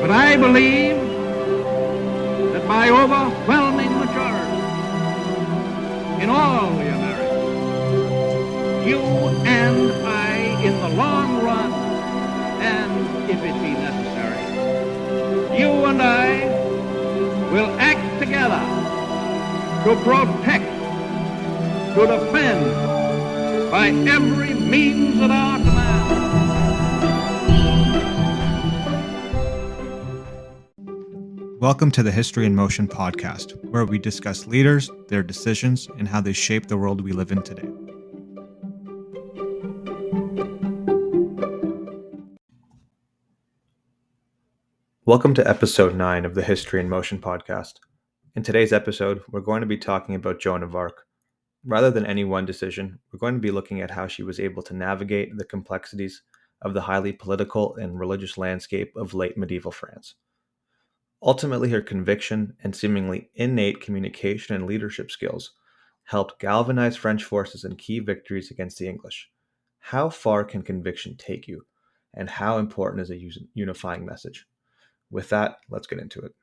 But I believe that by overwhelming majority in all the Americas, you and I, in the long run, and if it be necessary, you and I will act together to protect, to defend, by every means at our command. Welcome to the History in Motion podcast, where we discuss leaders, their decisions, and how they shape the world we live in today. Welcome to episode 9 of the History in Motion podcast. In today's episode, we're going to be talking about Joan of Arc. Rather than any one decision, we're going to be looking at how she was able to navigate the complexities of the highly political and religious landscape of late medieval France. Ultimately, her conviction and seemingly innate communication and leadership skills helped galvanize French forces in key victories against the English. How far can conviction take you? And how important is a unifying message? With that, let's get into it.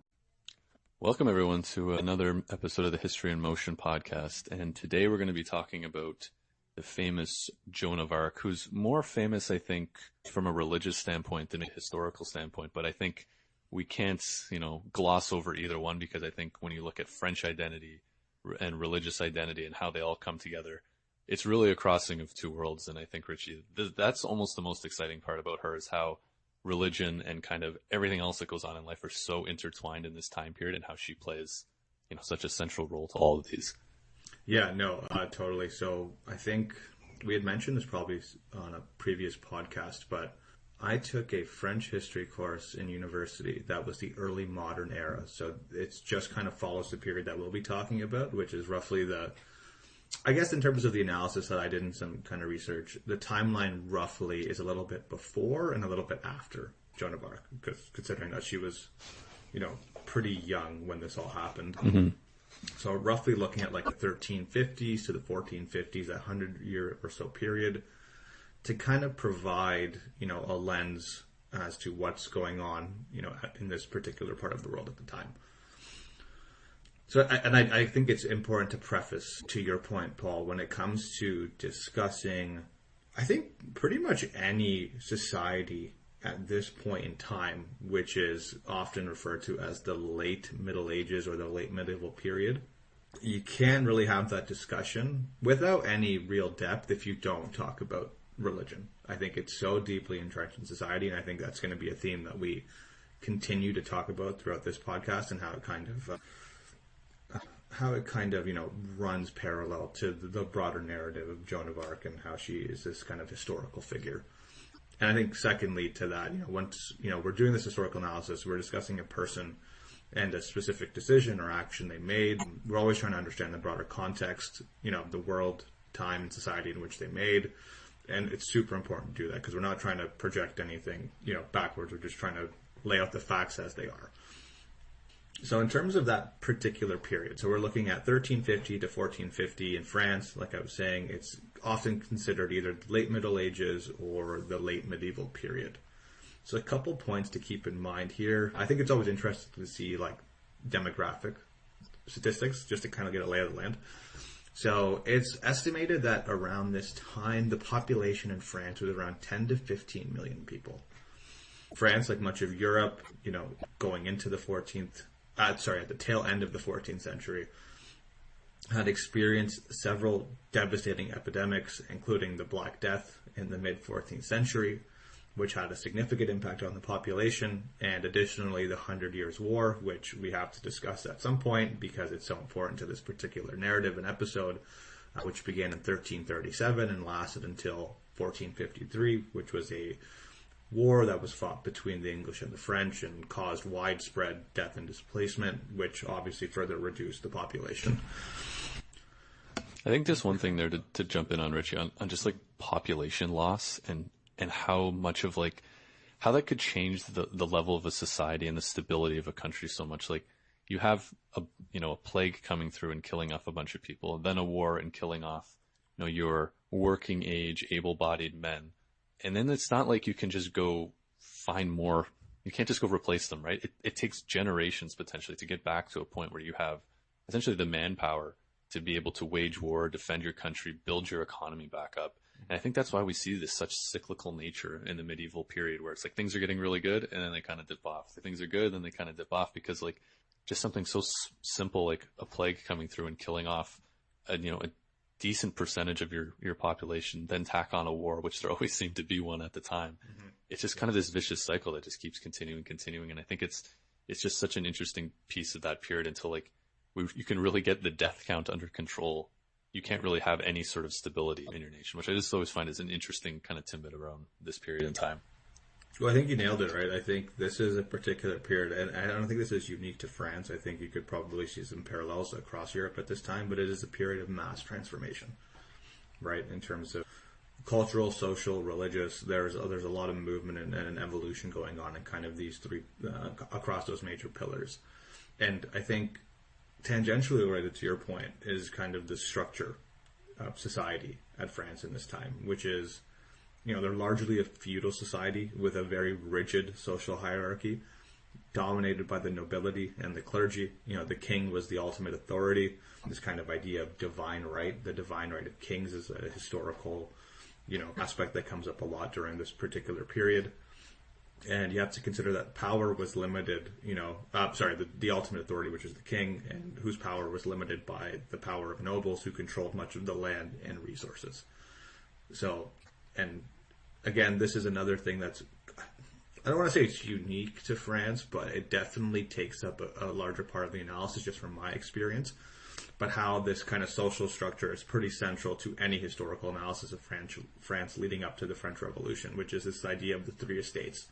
Welcome, everyone, to another episode of the History in Motion podcast. And today we're going to be talking about the famous Joan of Arc, who's more famous, I think, from a religious standpoint than a historical standpoint. But I think we can't, gloss over either one, because I think when you look at French identity and religious identity and how they all come together, it's really a crossing of two worlds. And I think, Ritchie, that's almost the most exciting part about her, is how religion and kind of everything else that goes on in life are so intertwined in this time period, and how she plays, such a central role to all of these. Yeah, no, totally. So I think we had mentioned this probably on a previous podcast, but I took a French history course in university that was the early modern era. So it's just kind of follows the period that we'll be talking about, which is roughly I guess in terms of the analysis that I did in some kind of research, the timeline roughly is a little bit before and a little bit after Joan of Arc, because considering that she was, pretty young when this all happened. Mm-hmm. So roughly looking at like the 1350s to the 1450s, that 100-year or so period, to kind of provide, a lens as to what's going on, in this particular part of the world at the time. So, I think it's important to preface to your point, Paul, when it comes to discussing, I think, pretty much any society at this point in time, which is often referred to as the late Middle Ages or the late medieval period. You can't really have that discussion without any real depth if you don't talk about religion. I think it's so deeply entrenched in society, and I think that's going to be a theme that we continue to talk about throughout this podcast, and how it kind of runs parallel to the broader narrative of Joan of Arc, and how she is this kind of historical figure. And I think secondly to that, once we're doing this historical analysis, we're discussing a person and a specific decision or action they made. We're always trying to understand the broader context, the world, time, and society in which they made. And it's super important to do that, because we're not trying to project anything, backwards. We're just trying to lay out the facts as they are. So in terms of that particular period, so we're looking at 1350 to 1450 in France. Like I was saying, it's often considered either the late Middle Ages or the late medieval period. So a couple points to keep in mind here. I think it's always interesting to see demographic statistics, just to kind of get a lay of the land. So it's estimated that around this time, the population in France was around 10 to 15 million people. France, like much of Europe, going into the at the tail end of the 14th century, had experienced several devastating epidemics, including the Black Death in the mid-14th century, which had a significant impact on the population, and additionally the 100 Years' War, which we have to discuss at some point because it's so important to this particular narrative and episode, which began in 1337 and lasted until 1453, which was a war that was fought between the English and the French and caused widespread death and displacement, which obviously further reduced the population. I think just one thing there to jump in on, Richie, on just population loss and how much of how that could change the level of a society and the stability of a country so much. You have a plague coming through and killing off a bunch of people, and then a war and killing off your working age, able-bodied men. And then it's not like you can just go find more you can't just go replace them, right? It takes generations potentially to get back to a point where you have essentially the manpower to be able to wage war, defend your country, build your economy back up. And I think that's why we see this such cyclical nature in the medieval period, where it's like things are getting really good and then they kind of dip off. Things are good, then they kind of dip off, because like just something so simple like a plague coming through and killing off a decent percentage of your population, then tack on a war, which there always seemed to be one at the time. Mm-hmm. It's just kind of this vicious cycle that just keeps continuing. And I think it's just such an interesting piece of that period until like you can really get the death count under control. You can't really have any sort of stability in your nation, which I just always find is an interesting kind of tidbit around this period in time. Well, I think you nailed it, right? I think this is a particular period, and I don't think this is unique to France. I think you could probably see some parallels across Europe at this time, but it is a period of mass transformation, right? In terms of cultural, social, religious, there's a lot of movement and evolution going on in kind of these three, across those major pillars. And I think tangentially related to your point is kind of the structure of society at France in this time, which is, they're largely a feudal society with a very rigid social hierarchy dominated by the nobility and the clergy. The king was the ultimate authority. This kind of idea of divine right, the divine right of kings, is a historical, aspect that comes up a lot during this particular period. And you have to consider that power was limited, the ultimate authority, which is the king, and whose power was limited by the power of nobles who controlled much of the land and resources. So, and again, this is another thing that's, I don't want to say it's unique to France, but it definitely takes up a larger part of the analysis just from my experience. But how this kind of social structure is pretty central to any historical analysis of France leading up to the French Revolution, which is this idea of the three estates.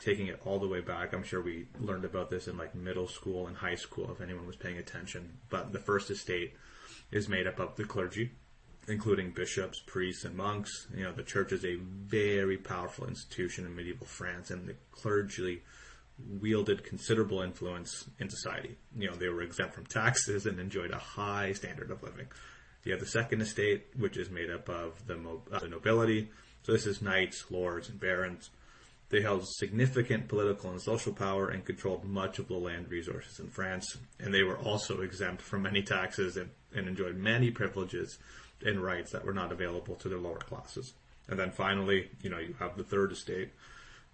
Taking it all the way back, I'm sure we learned about this in like middle school and high school if anyone was paying attention. But the first estate is made up of the clergy, including bishops, priests, and monks. The church is a very powerful institution in medieval France, and the clergy wielded considerable influence in society. They were exempt from taxes and enjoyed a high standard of living. You have the second estate, which is made up of the nobility. So this is knights, lords, and barons. They held significant political and social power and controlled much of the land resources in France. And they were also exempt from many taxes and enjoyed many privileges and rights that were not available to their lower classes. And then finally, you have the third estate,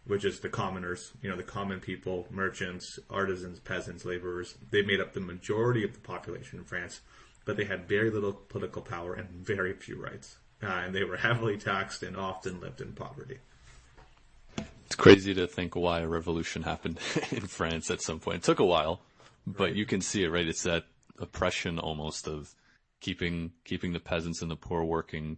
which is the commoners, the common people, merchants, artisans, peasants, laborers. They made up the majority of the population in France, but they had very little political power and very few rights. And they were heavily taxed and often lived in poverty. It's crazy to think why a revolution happened in France at some point. It took a while, but right. You can see it, right? It's that oppression almost of keeping the peasants and the poor working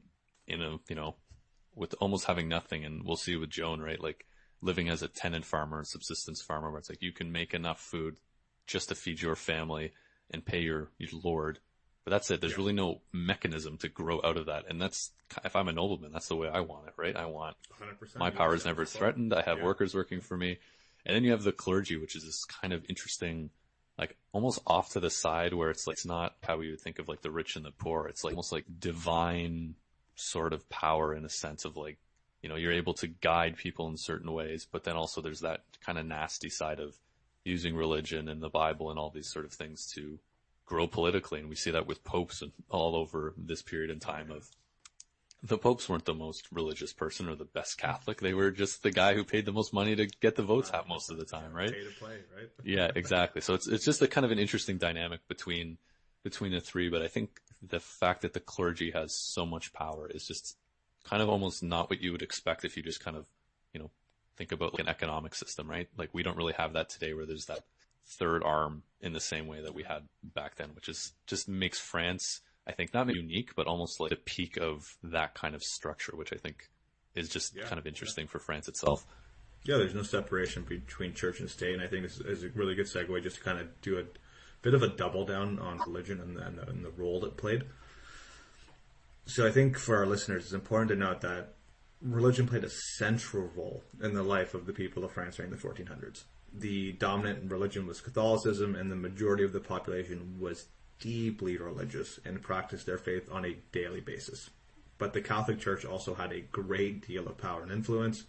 with almost having nothing. And we'll see with Joan, right? Like living as a tenant farmer, subsistence farmer, where it's like you can make enough food just to feed your family and pay your lord. But that's it. There's really no mechanism to grow out of that. And that's, if I'm a nobleman, that's the way I want it, right? I want 100%. My power is never threatened. I have workers working for me. And then you have the clergy, which is this kind of interesting, like almost off to the side, where it's like, it's not how we would think of like the rich and the poor. It's like almost like divine sort of power in a sense of like, you're able to guide people in certain ways, but then also there's that kind of nasty side of using religion and the Bible and all these sort of things to grow politically. And we see that with popes and all over this period in time of the popes weren't the most religious person or the best Catholic. They were just the guy who paid the most money to get the votes out most of the time, right? Pay to play, right? Yeah, exactly. So it's just a kind of an interesting dynamic between the three. But I think the fact that the clergy has so much power is just kind of almost not what you would expect if you just kind of, think about like an economic system, right? Like we don't really have that today, where there's that third arm in the same way that we had back then, which is just makes France, I think, not unique, but almost like the peak of that kind of structure, which I think is just kind of interesting for France itself. Yeah, there's no separation between church and state, and I think this is a really good segue just to kind of do a bit of a double down on religion and the role it played. So I think for our listeners, it's important to note that religion played a central role in the life of the people of France during the 1400s. The dominant religion was Catholicism, and the majority of the population was deeply religious and practiced their faith on a daily basis. But the Catholic Church also had a great deal of power and influence,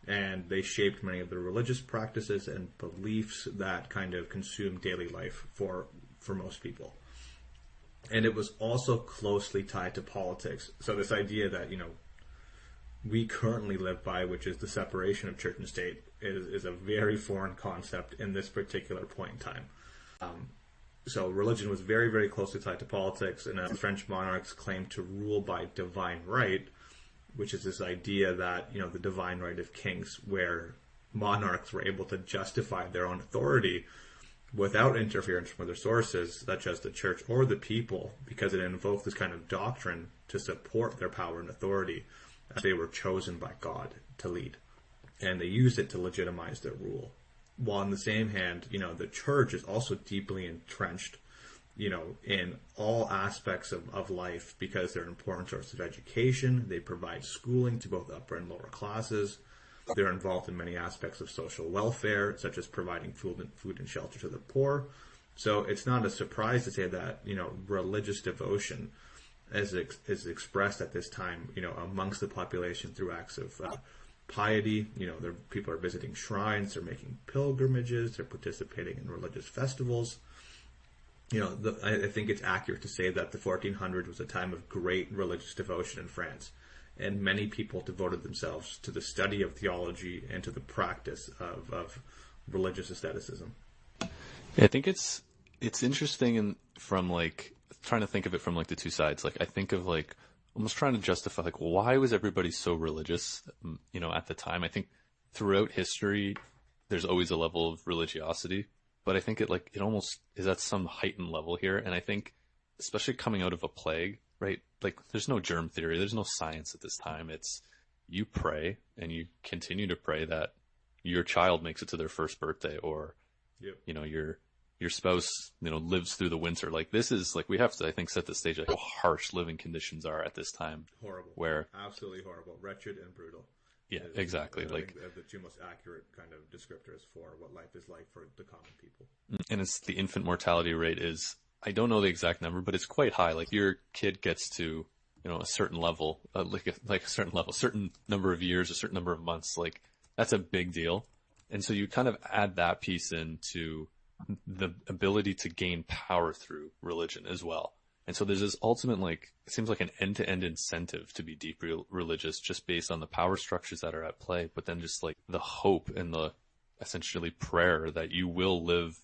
and they shaped many of the religious practices and beliefs that kind of consume daily life for most people. And it was also closely tied to politics. So this idea that, we currently live by, which is the separation of church and state, is a very foreign concept in this particular point in time. So religion was very, very closely tied to politics, and the French monarchs claimed to rule by divine right, which is this idea that, the divine right of kings, where monarchs were able to justify their own authority without interference from other sources, such as the church or the people, because it invoked this kind of doctrine to support their power and authority, as they were chosen by God to lead. And they used it to legitimize their rule. While on the same hand, the church is also deeply entrenched, in all aspects of life, because they're an important source of education. They provide schooling to both upper and lower classes. They're involved in many aspects of social welfare, such as providing food and shelter to the poor. So it's not a surprise to say that, religious devotion is expressed at this time, amongst the population through acts of piety. People are visiting shrines, they're making pilgrimages, they're participating in religious festivals. I think it's accurate to say that the 1400s was a time of great religious devotion in France, and many people devoted themselves to the study of theology and to the practice of religious asceticism. Yeah, I think it's interesting from trying to think of it from the two sides. I think of almost trying to justify why was everybody so religious, at the time. I think throughout history there's always a level of religiosity, but I think it almost is at some heightened level here. And I think especially coming out of a plague, right? There's no germ theory, there's no science at this time. It's you pray and you continue to pray that your child makes it to their first birthday, or yep. Your spouse, lives through the winter. This is we have to, I think, set the stage how harsh living conditions are at this time. Horrible. Where absolutely horrible, wretched and brutal. Yeah, exactly. The two most accurate kind of descriptors for what life is like for the common people. And it's the infant mortality rate is, I don't know the exact number, but it's quite high. Your kid gets to, a certain level, a certain level, a certain number of years, a certain number of months. That's a big deal. And so you kind of add that piece into the ability to gain power through religion as well. And so there's this ultimate, it seems like an end-to-end incentive to be deeply religious just based on the power structures that are at play, but then just the hope and the essentially prayer that you will live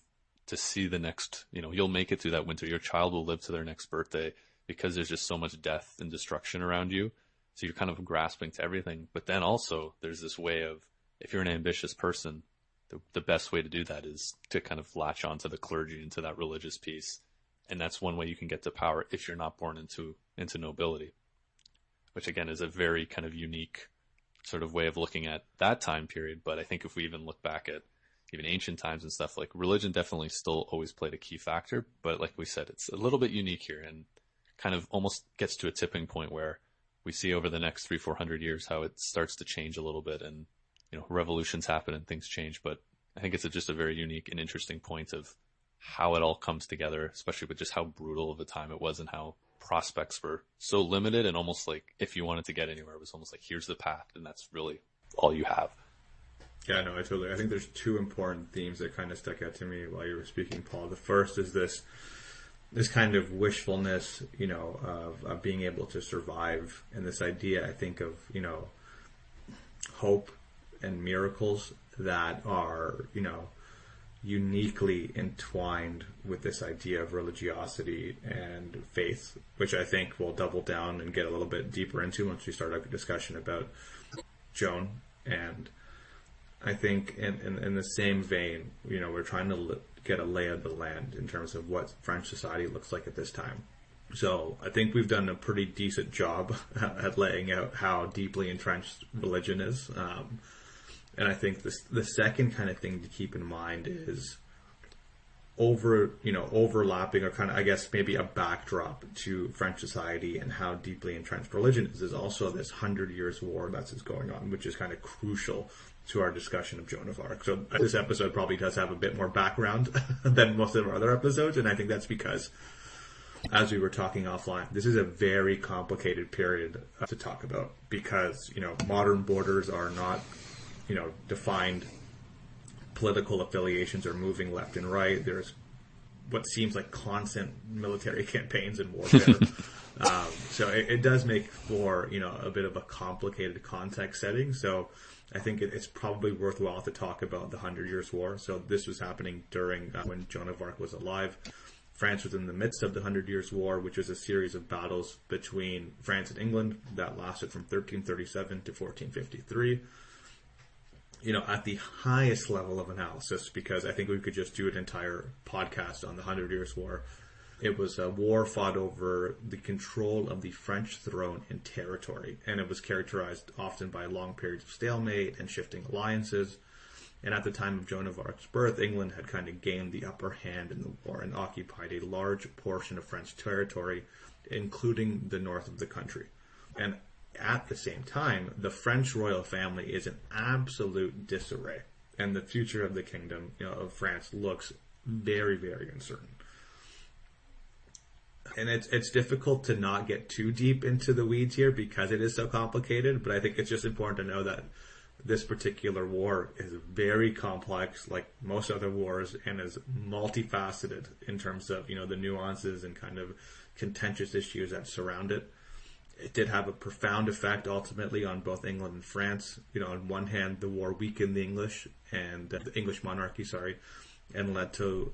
to see the next, you'll make it through that winter. Your child will live to their next birthday, because there's just so much death and destruction around you. So you're kind of grasping to everything. But then also there's this way of, if you're an ambitious person, the best way to do that is to kind of latch onto the clergy and to that religious piece. And that's one way you can get to power if you're not born into nobility, which again is a very kind of unique sort of way of looking at that time period. But I think if we even look back at even ancient times and stuff, religion definitely still always played a key factor. But like we said, it's a little bit unique here and kind of almost gets to a tipping point where we see over the next 300-400 years how it starts to change a little bit, and revolutions happen and things change. But I think it's just a very unique and interesting point of how it all comes together, especially with just how brutal of a time it was and how prospects were so limited, and almost if you wanted to get anywhere, it was almost here's the path, and that's really all you have. Yeah, no, I think there's two important themes that kind of stuck out to me while you were speaking, Paul. The first is this kind of wishfulness, of being able to survive, and this idea, I think, of, hope and miracles that are, uniquely entwined with this idea of religiosity and faith, which I think we'll double down and get a little bit deeper into once we start our discussion about Joan. And I think in the same vein, we're trying to get a lay of the land in terms of what French society looks like at this time. So I think we've done a pretty decent job at laying out how deeply entrenched religion is. And I think the second kind of thing to keep in mind is overlapping, or kind of, I guess, maybe a backdrop to French society and how deeply entrenched religion is also this 100 Years' War that's going on, which is kind of crucial to our discussion of Joan of Arc. So this episode probably does have a bit more background than most of our other episodes, and I think that's because, as we were talking offline, this is a very complicated period to talk about, because, modern borders are not, defined political affiliations are moving left and right. There's what seems like constant military campaigns and warfare. So it does make for, a bit of a complicated context setting. So I think it's probably worthwhile to talk about the 100 Years' War. So this was happening during when Joan of Arc was alive. France was in the midst of the 100 Years' War, which was a series of battles between France and England that lasted from 1337 to 1453. At the highest level of analysis, because I think we could just do an entire podcast on the 100 Years' War. It was a war fought over the control of the French throne and territory, and it was characterized often by long periods of stalemate and shifting alliances. And at the time of Joan of Arc's birth, England had kind of gained the upper hand in the war and occupied a large portion of French territory, including the north of the country. And at the same time, the French royal family is in absolute disarray, and the future of the kingdom of France looks very, very uncertain. And it's difficult to not get too deep into the weeds here because it is so complicated, but I think it's just important to know that this particular war is very complex, like most other wars, and is multifaceted in terms of, the nuances and kind of contentious issues that surround it. It did have a profound effect ultimately on both England and France. On one hand, the war weakened the English monarchy, and led to,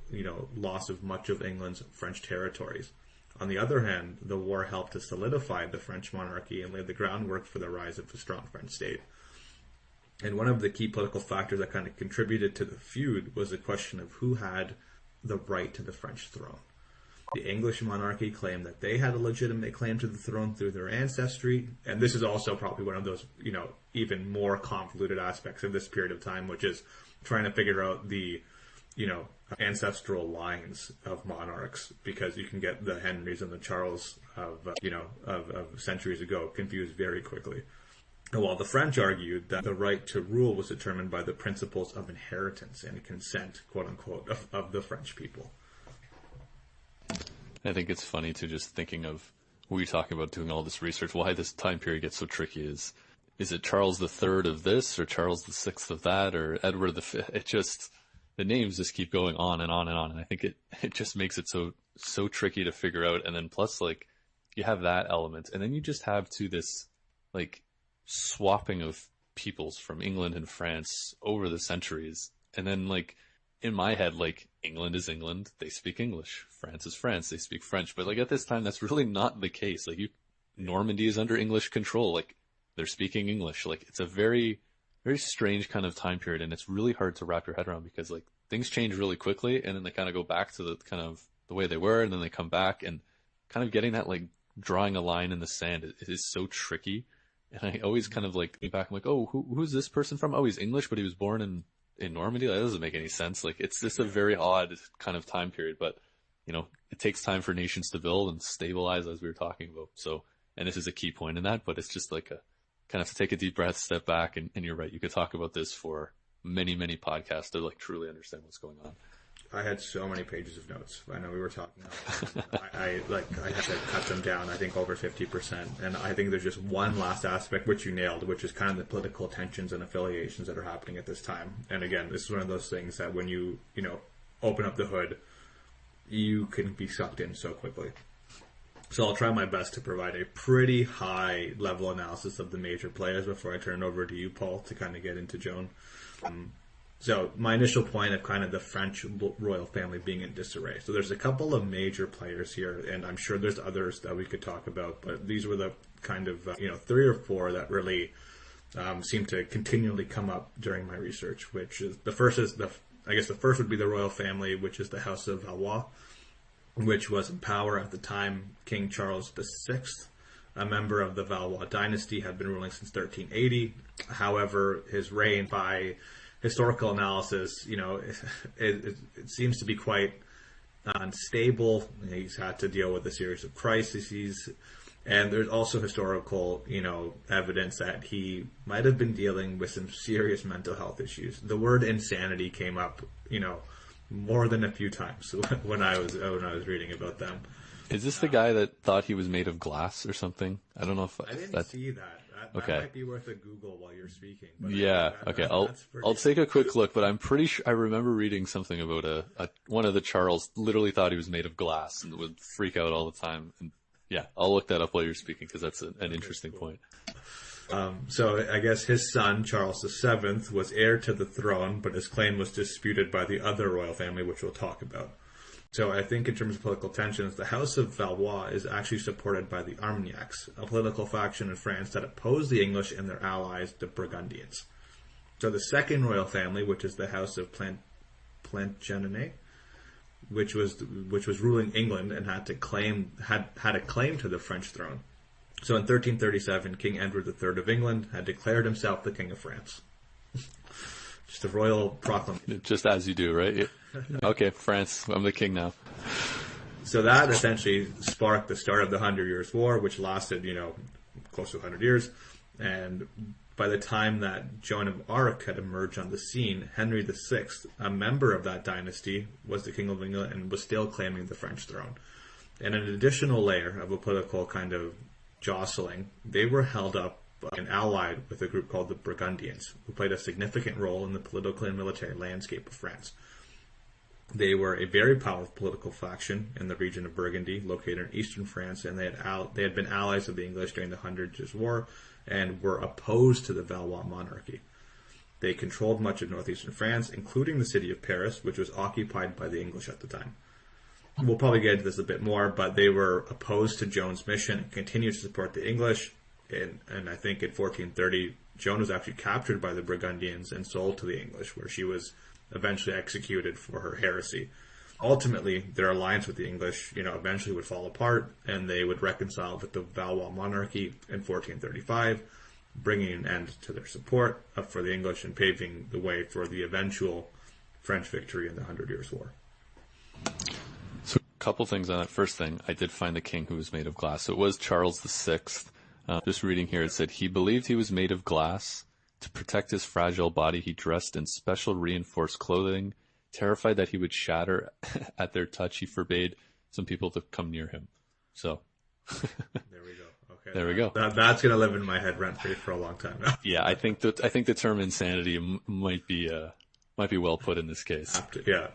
loss of much of England's French territories. On the other hand, the war helped to solidify the French monarchy and laid the groundwork for the rise of a strong French state. And one of the key political factors that kind of contributed to the feud was the question of who had the right to the French throne. The English monarchy claimed that they had a legitimate claim to the throne through their ancestry. And this is also probably one of those, even more convoluted aspects of this period of time, which is trying to figure out the, ancestral lines of monarchs, because you can get the Henrys and the Charles of centuries ago confused very quickly. While the French argued that the right to rule was determined by the principles of inheritance and consent, quote unquote, of the French people. I think it's funny to just thinking of, we talking about doing all this research, why this time period gets so tricky is it Charles III of this, or Charles VI of that, or Edward V? It just, the names just keep going on and on and on. And I think it just makes it so tricky to figure out. And then plus, like, you have that element, and then you just have this, like, swapping of peoples from England and France over the centuries. And then, like, in my head, like, England is England, they speak English. France is France, they speak French. But, like, at this time, that's really not the case. Like, Normandy is under English control. Like, they're speaking English. Like, it's a very, very strange kind of time period, and it's really hard to wrap your head around because, like, things change really quickly, and then they kind of go back to the kind of the way they were, and then they come back, and kind of getting that, like, drawing a line in the sand, it is so tricky. And I always kind of, like, think back, I'm like, oh, who's this person from? Oh, he's English, but he was born in Normandy? That doesn't make any sense. Like, it's just a very odd kind of time period, but, it takes time for nations to build and stabilize, as we were talking about. So, and this is a key point in that, but it's just like kind of to take a deep breath, step back, and you're right. You could talk about this for many, many podcasts to, like, truly understand what's going on. I had so many pages of notes. I know we were talking. I had to cut them down, I think over 50%. And I think there's just one last aspect, which you nailed, which is kind of the political tensions and affiliations that are happening at this time. And again, this is one of those things that when you open up the hood, you can be sucked in so quickly. So I'll try my best to provide a pretty high level analysis of the major players before I turn it over to you, Paul, to kind of get into Joan. So my initial point of kind of the French royal family being in disarray. So there's a couple of major players here, and I'm sure there's others that we could talk about, but these were the kind of, 3 or 4 that really seem to continually come up during my research, which is, the first would be the royal family, which is the House of Valois, which was in power at the time. King Charles VI, a member of the Valois dynasty, had been ruling since 1380. However, his reign, by historical analysis, it seems to be quite unstable. He's had to deal with a series of crises, and there's also historical, evidence that he might have been dealing with some serious mental health issues. The word insanity came up, more than a few times when I was reading about them. Is this the guy that thought he was made of glass or something? I don't know if I didn't see that. That Okay. might be worth a Google while you're speaking. But Yeah. Okay. I'll take a quick look, but I'm pretty sure I remember reading something about one of the Charles literally thought he was made of glass and would freak out all the time. And yeah, I'll look that up while you're speaking because that's an interesting point. So I guess his son, Charles VII, was heir to the throne, but his claim was disputed by the other royal family, which we'll talk about. So I think in terms of political tensions, the House of Valois is actually supported by the Armagnacs, a political faction in France that opposed the English and their allies, the Burgundians. So the second royal family, which is the House of Plantagenet, which was ruling England and had a claim to the French throne. So in 1337, King Edward III of England had declared himself the King of France. Just a royal proclamation. Just as you do, right? Okay, France, I'm the king now. So that essentially sparked the start of the 100 Years' War, which lasted, close to 100 years. And by the time that Joan of Arc had emerged on the scene, Henry VI, a member of that dynasty, was the King of England and was still claiming the French throne. And an additional layer of a political kind of jostling, they were held up and allied with a group called the Burgundians, who played a significant role in the political and military landscape of France. They were a very powerful political faction in the region of Burgundy, located in eastern France, and they had been allies of the English during the 100 Years' War and were opposed to the Valois monarchy. They controlled much of northeastern France, including the city of Paris, which was occupied by the English at the time. We'll probably get into this a bit more, but they were opposed to Joan's mission and continued to support the English. And I think in 1430, Joan was actually captured by the Burgundians and sold to the English, where she was eventually executed for her heresy. Ultimately, their alliance with the English, eventually would fall apart, and they would reconcile with the Valois monarchy in 1435, bringing an end to their support for the English and paving the way for the eventual French victory in the 100 Years' War. So a couple things on that. First thing, I did find the king who was made of glass. So it was Charles VI. Just reading here, it said, he believed he was made of glass. To protect his fragile body, he dressed in special reinforced clothing. Terrified that he would shatter at their touch, he forbade some people to come near him. So. There we go. Okay. There we go. That's going to live in my head rent-free for a long time now. Yeah, I think the term insanity might be well put in this case. Yeah.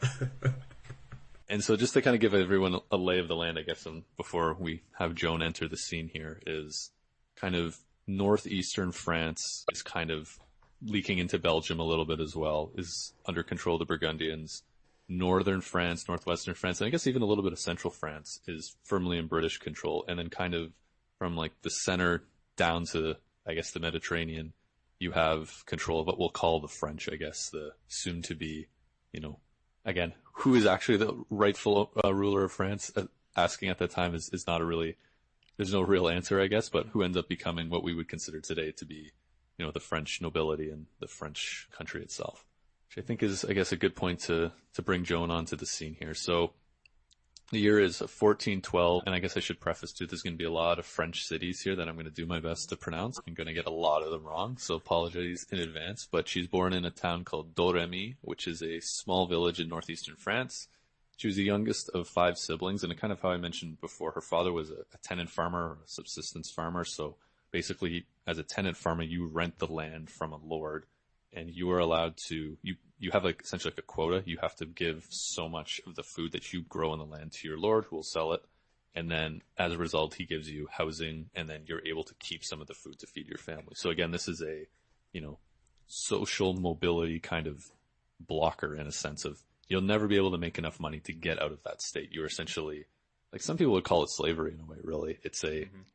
And so just to kind of give everyone a lay of the land, I guess, before we have Joan enter the scene here, is kind of northeastern France is kind of leaking into Belgium a little bit as well, is under control of the Burgundians. Northern France, northwestern France, and I guess even a little bit of central France is firmly in British control. And then kind of from like the center down to, I guess, the Mediterranean, you have control of what we'll call the French, I guess, the soon to be, again, who is actually the rightful ruler of France? Asking at that time is not there's no real answer, I guess, but who ends up becoming what we would consider today to be, the French nobility and the French country itself, which I think is, I guess, a good point to bring Joan onto the scene here. So the year is 1412, and I guess I should preface too, there's going to be a lot of French cities here that I'm going to do my best to pronounce. I'm going to get a lot of them wrong, so apologies in advance, but she's born in a town called Domremy, which is a small village in northeastern France. She was the youngest of 5 siblings, and kind of how I mentioned before, her father was a tenant farmer, or a subsistence farmer. So basically, as a tenant farmer, you rent the land from a lord, and you are allowed to, you have essentially like a quota. You have to give so much of the food that you grow on the land to your lord, who will sell it. And then as a result, he gives you housing, and then you're able to keep some of the food to feed your family. So again, this is a, social mobility kind of blocker in a sense of, you'll never be able to make enough money to get out of that state. You're essentially, like some people would call it slavery in a way, really. It's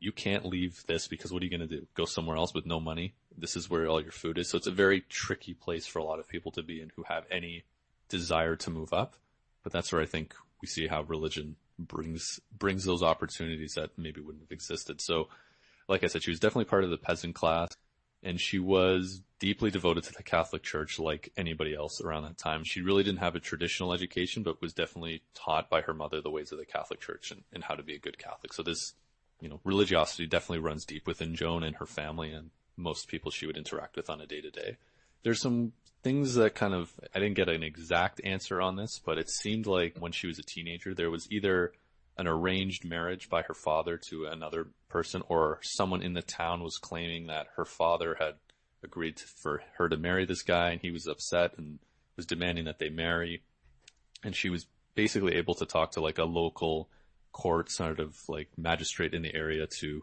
you can't leave this because what are you going to do? Go somewhere else with no money? This is where all your food is. So it's a very tricky place for a lot of people to be in who have any desire to move up. But that's where I think we see how religion brings those opportunities that maybe wouldn't have existed. So like I said, she was definitely part of the peasant class. And she was deeply devoted to the Catholic Church like anybody else around that time. She really didn't have a traditional education, but was definitely taught by her mother the ways of the Catholic Church and how to be a good Catholic. So this, religiosity definitely runs deep within Joan and her family and most people she would interact with on a day-to-day. There's some things that I didn't get an exact answer on this, but it seemed like when she was a teenager, there was either an arranged marriage by her father to another person, or someone in the town was claiming that her father had agreed for her to marry this guy, and he was upset and was demanding that they marry. And she was basically able to talk to like a local court sort of like magistrate in the area to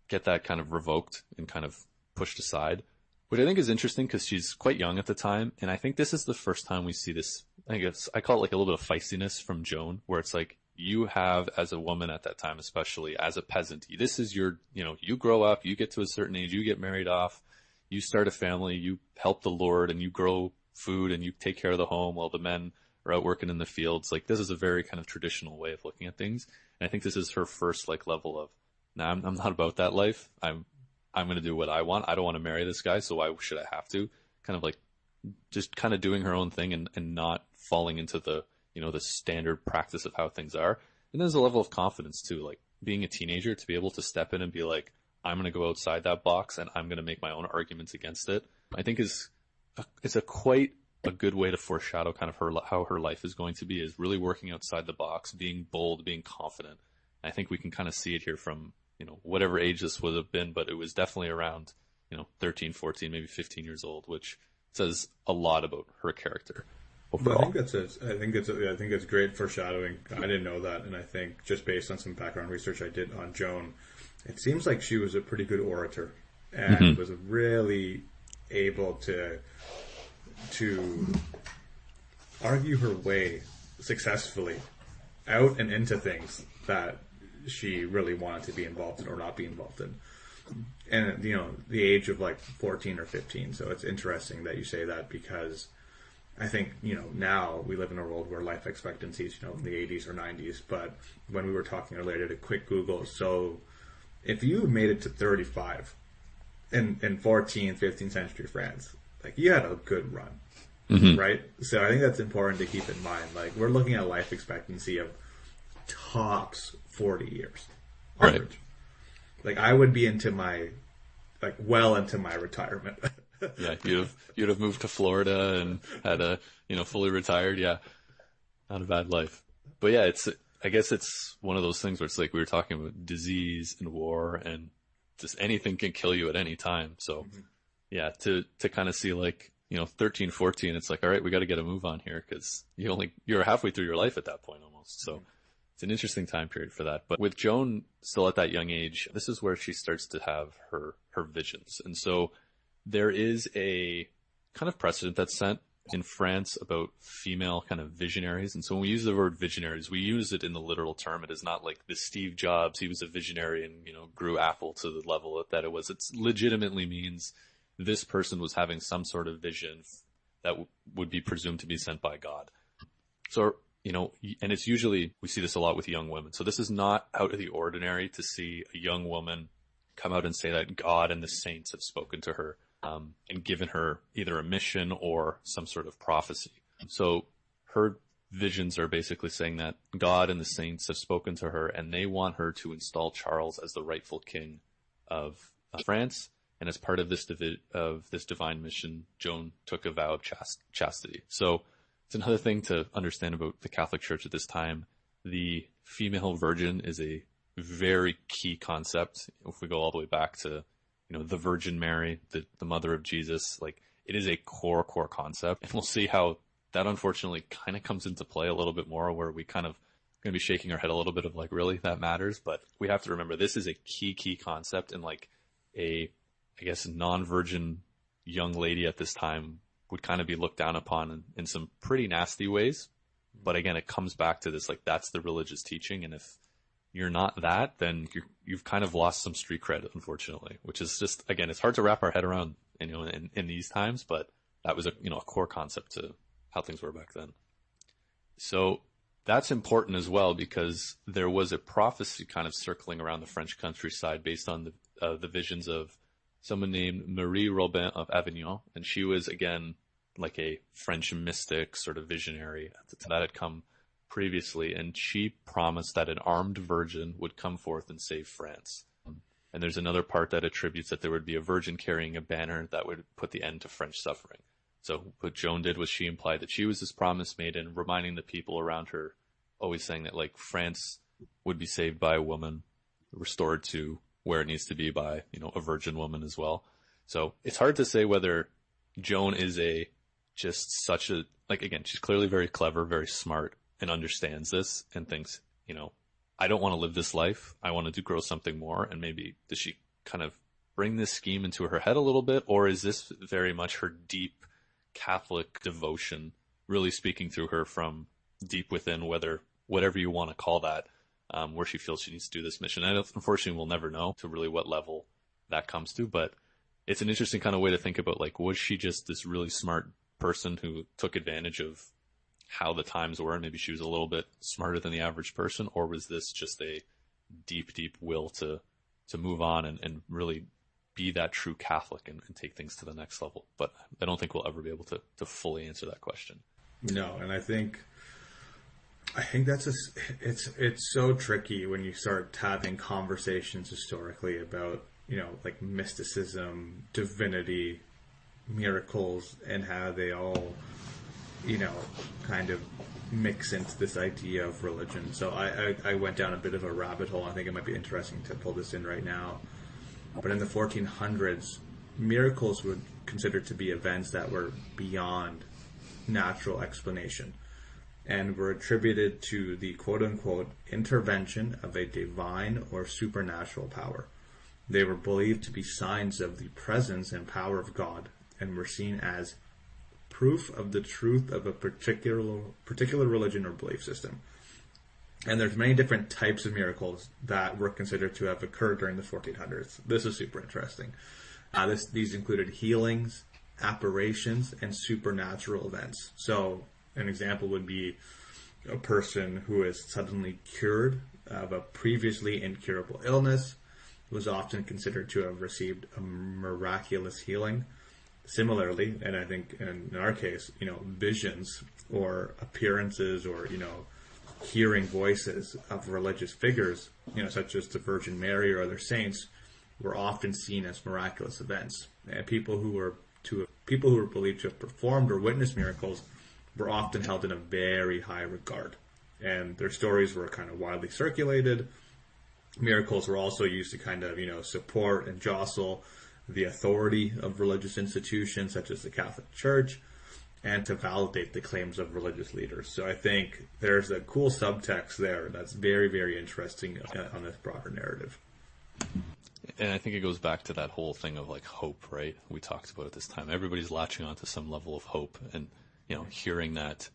get that kind of revoked and kind of pushed aside, which I think is interesting because she's quite young at the time. And I think this is the first time we see this, I call it like a little bit of feistiness from Joan, where it's like, you have, as a woman at that time, especially as a peasant, this is your, you grow up, you get to a certain age, you get married off, you start a family, you help the Lord, and you grow food and you take care of the home while the men are out working in the fields. Like, this is a very kind of traditional way of looking at things. And I think this is her first like level of, nah, I'm not about that life. I'm going to do what I want. I don't want to marry this guy, so why should I have to? Kind of like just kind of doing her own thing and not falling into the, the standard practice of how things are. And there's a level of confidence too, like being a teenager, to be able to step in and be like, I'm going to go outside that box and I'm going to make my own arguments against it. I think it's a quite a good way to foreshadow kind of how her life is going to be, is really working outside the box, being bold, being confident. And I think we can kind of see it here from, whatever age this would have been, but it was definitely around, 13, 14, maybe 15 years old, which says a lot about her character overall. I think it's great foreshadowing. I didn't know that, and I think just based on some background research I did on Joan, it seems like she was a pretty good orator and was really able to argue her way successfully out and into things that she really wanted to be involved in or not be involved in. And, the age of like 14 or 15. So it's interesting that you say that, because I think, now we live in a world where life expectancy is, in the 80s or 90s. But when we were talking earlier, did a quick Google. So if you made it to 35 in 14th, 15th century France, like, you had a good run, right? So I think that's important to keep in mind. Like, we're looking at life expectancy of tops 40 years. Average. Right. Like, I would be into my retirement. Yeah, you'd have moved to Florida and had a, fully retired. Yeah, not a bad life. But yeah, I guess it's one of those things where it's like we were talking about disease and war, and just anything can kill you at any time. So yeah, to kind of see like, 13, 14, it's like, all right, we got to get a move on here, because you're halfway through your life at that point almost. So it's an interesting time period for that. But with Joan still at that young age, this is where she starts to have her visions. And so there is a kind of precedent that's set in France about female kind of visionaries. And so when we use the word visionaries, we use it in the literal term. It is not like the Steve Jobs, he was a visionary and, grew Apple to the level that it was. It legitimately means this person was having some sort of vision that would be presumed to be sent by God. So, and it's usually, we see this a lot with young women. So this is not out of the ordinary to see a young woman come out and say that God and the saints have spoken to her and given her either a mission or some sort of prophecy. So her visions are basically saying that God and the saints have spoken to her, and they want her to install Charles as the rightful king of France. And as part of this divine mission, Joan took a vow of chastity. So it's another thing to understand about the Catholic Church at this time. The female virgin is a very key concept. If we go all the way back to, the Virgin Mary, the mother of Jesus, like, it is a core concept. And we'll see how that unfortunately kind of comes into play a little bit more, where we kind of going to be shaking our head a little bit of like, really, that matters? But we have to remember this is a key concept, and like I guess non-virgin young lady at this time would kind of be looked down upon in some pretty nasty ways. But again, it comes back to this, like, that's the religious teaching. And if you're not that, then you've kind of lost some street cred, unfortunately, which is just, again, it's hard to wrap our head around, in these times, but that was a core concept to how things were back then. So that's important as well, because there was a prophecy kind of circling around the French countryside based on the visions of someone named Marie Robin of Avignon. And she was, again, like a French mystic sort of visionary that had come previously. And she promised that an armed virgin would come forth and save France. And there's another part that attributes that there would be a virgin carrying a banner that would put the end to French suffering. So what Joan did was she implied that she was this promise maiden, reminding the people around her, always saying that like France would be saved by a woman, restored to where it needs to be by, a virgin woman as well. So it's hard to say whether Joan is again, she's clearly very clever, very smart, and understands this and thinks, I don't want to live this life. I want to grow something more. And maybe does she kind of bring this scheme into her head a little bit? Or is this very much her deep Catholic devotion really speaking through her from deep within, whatever you want to call that, where she feels she needs to do this mission? And unfortunately, we'll never know to really what level that comes to, but it's an interesting kind of way to think about, like, was she just this really smart person who took advantage of how the times were, and maybe she was a little bit smarter than the average person, or was this just a deep, deep will to move on and really be that true Catholic and take things to the next level? But I don't think we'll ever be able to fully answer that question. No, and I think that's it's so tricky when you start having conversations historically about, like mysticism, divinity, miracles, and how they all, kind of mix into this idea of religion. So I went down a bit of a rabbit hole. I think it might be interesting to pull this in right now. But in the 1400s, miracles were considered to be events that were beyond natural explanation and were attributed to the quote-unquote intervention of a divine or supernatural power. They were believed to be signs of the presence and power of God and were seen as proof of the truth of a particular religion or belief system. And there's many different types of miracles that were considered to have occurred during the 1400s. This is super interesting. These included healings, apparitions, and supernatural events. So an example would be a person who is suddenly cured of a previously incurable illness was often considered to have received a miraculous healing. Similarly, and I think in our case, visions or appearances or, hearing voices of religious figures, such as the Virgin Mary or other saints, were often seen as miraculous events. And people who were believed to have performed or witnessed miracles were often held in a very high regard. And their stories were kind of widely circulated. Miracles were also used to kind of, support and jostle the authority of religious institutions such as the Catholic Church and to validate the claims of religious leaders. So I think there's a cool subtext there that's very, very interesting on this broader narrative. And I think it goes back to that whole thing of like hope, right? We talked about it this time. Everybody's latching onto some level of hope and, hearing that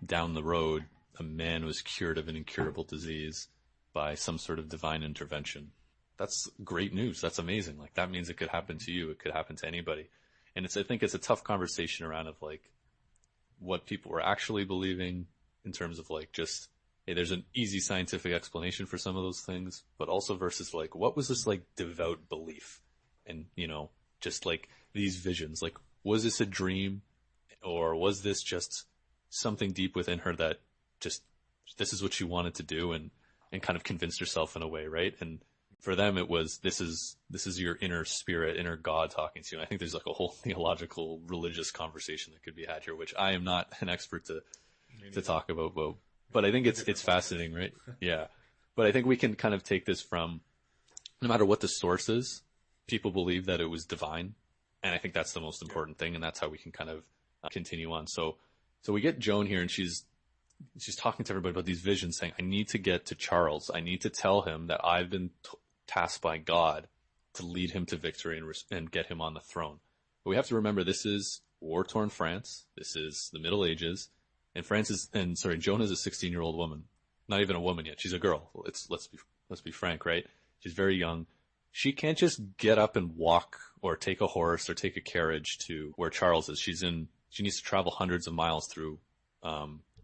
down the road, a man was cured of an incurable disease by some sort of divine intervention. That's great news. That's amazing. Like, that means it could happen to you. It could happen to anybody. And I think it's a tough conversation around of like what people were actually believing in terms of like just, hey, there's an easy scientific explanation for some of those things, but also versus like, what was this like devout belief? And, just like these visions, like, was this a dream or was this just something deep within her that just, this is what she wanted to do and kind of convinced herself in a way, right? And for them, it was, this is your inner spirit, inner God talking to you. And I think there's like a whole theological, religious conversation that could be had here, which I am not an expert to talk about, but I think it's fascinating, right? Yeah. But I think we can kind of take this from, no matter what the source is, people believe that it was divine. And I think that's the most important thing. And that's how we can kind of continue on. So we get Joan here and she's talking to everybody about these visions, saying, I need to get to Charles. I need to tell him that I've been tasked by God to lead him to victory and get him on the throne. But we have to remember, this is war-torn France. This is the Middle Ages. And Joan is a 16-year-old woman. Not even a woman yet. She's a girl. Let's be frank, right? She's very young. She can't just get up and walk or take a horse or take a carriage to where Charles is. She needs to travel hundreds of miles through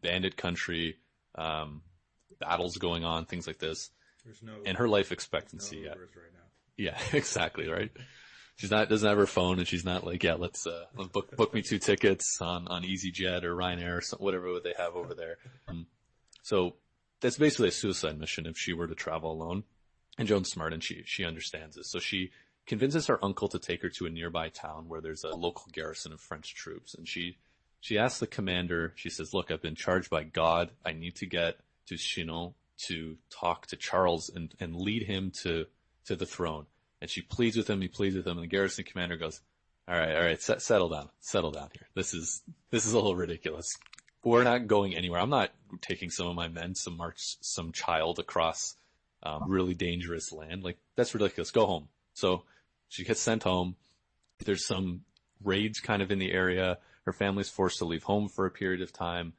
bandit country, battles going on, things like this. And her life expectancy. Right now. Yeah, exactly, right? Doesn't have her phone, and she's not like, let's book me 2 tickets on EasyJet or Ryanair or whatever they have over there. So that's basically a suicide mission if she were to travel alone. And Joan's smart, and she understands this. So she convinces her uncle to take her to a nearby town where there's a local garrison of French troops. And she asks the commander, she says, look, I've been charged by God. I need to get to Chinon to talk to Charles and lead him to the throne. And she pleads with him, and the garrison commander goes, all right, settle down here. This is a little ridiculous. We're not going anywhere. I'm not taking some of my men to march some child across really dangerous land. Like, that's ridiculous. Go home. So she gets sent home. There's some raids kind of in the area. Her family's forced to leave home for a period of time.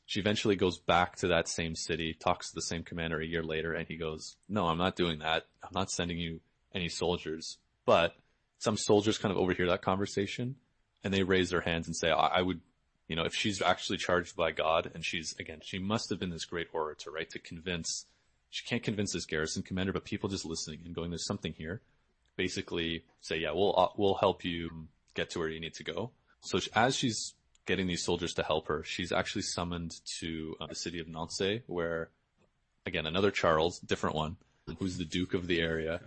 She eventually goes back to that same city, talks to the same commander a year later, and he goes, no, I'm not doing that. I'm not sending you any soldiers. But some soldiers kind of overhear that conversation, and they raise their hands and say, I would, if she's actually charged by God, and she must have been this great orator, right? She can't convince this garrison commander, but people just listening and going, there's something here. Basically say, yeah, we'll help you get to where you need to go. So as she's getting these soldiers to help her, she's actually summoned to the city of Nancy, where, again, another Charles, different one, who's the Duke of the area,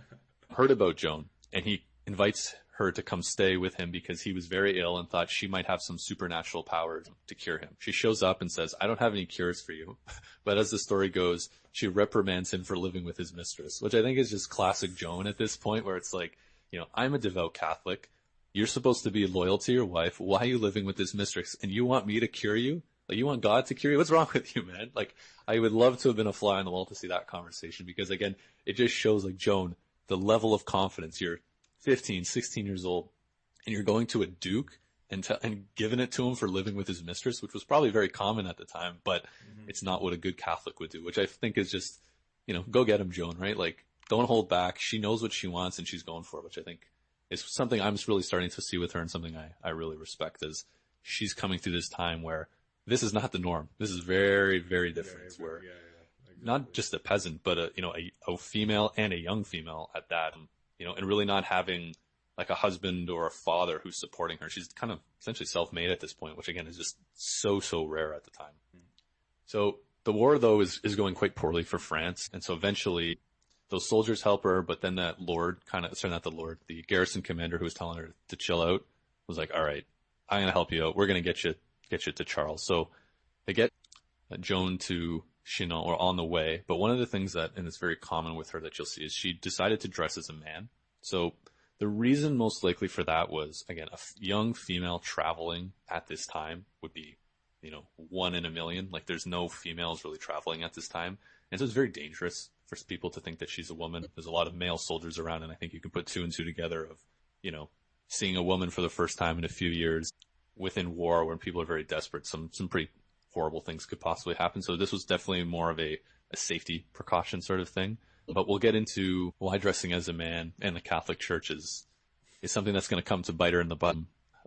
heard about Joan, and he invites her to come stay with him because he was very ill and thought she might have some supernatural powers to cure him. She shows up and says, I don't have any cures for you. But as the story goes, she reprimands him for living with his mistress, which I think is just classic Joan at this point, where it's like, I'm a devout Catholic. You're supposed to be loyal to your wife. Why are you living with this mistress? And you want me to cure you? Like, you want God to cure you? What's wrong with you, man? Like, I would love to have been a fly on the wall to see that conversation, because, again, it just shows, like, Joan, the level of confidence. You're 15, 16 years old, and you're going to a duke and giving it to him for living with his mistress, which was probably very common at the time, but it's not what a good Catholic would do, which I think is just, go get him, Joan, right? Like, don't hold back. She knows what she wants, and she's going for it, which I think is something I'm really starting to see with her, and something I really respect, is she's coming through this time where this is not the norm. This is very, very different. Where exactly. Not just a peasant, but a female and a young female at that, and really not having like a husband or a father who's supporting her. She's kind of essentially self-made at this point, which again is just so rare at the time. So the war, though, is going quite poorly for France, and so eventually those soldiers help her, but then the garrison commander who was telling her to chill out was like, all right, I'm going to help you out. We're going to get you to Charles. So they get Joan to Chinon, or on the way. But one of the things and it's very common with her that you'll see, is she decided to dress as a man. So the reason most likely for that was, again, a young female traveling at this time would be, one in a million. Like, there's no females really traveling at this time. And so it's very dangerous for people to think that she's a woman. There's a lot of male soldiers around, and I think you can put two and two together of, seeing a woman for the first time in a few years within war, when people are very desperate. Some pretty horrible things could possibly happen. So this was definitely more of a safety precaution sort of thing. But we'll get into why dressing as a man in the Catholic Church is something that's going to come to bite her in the butt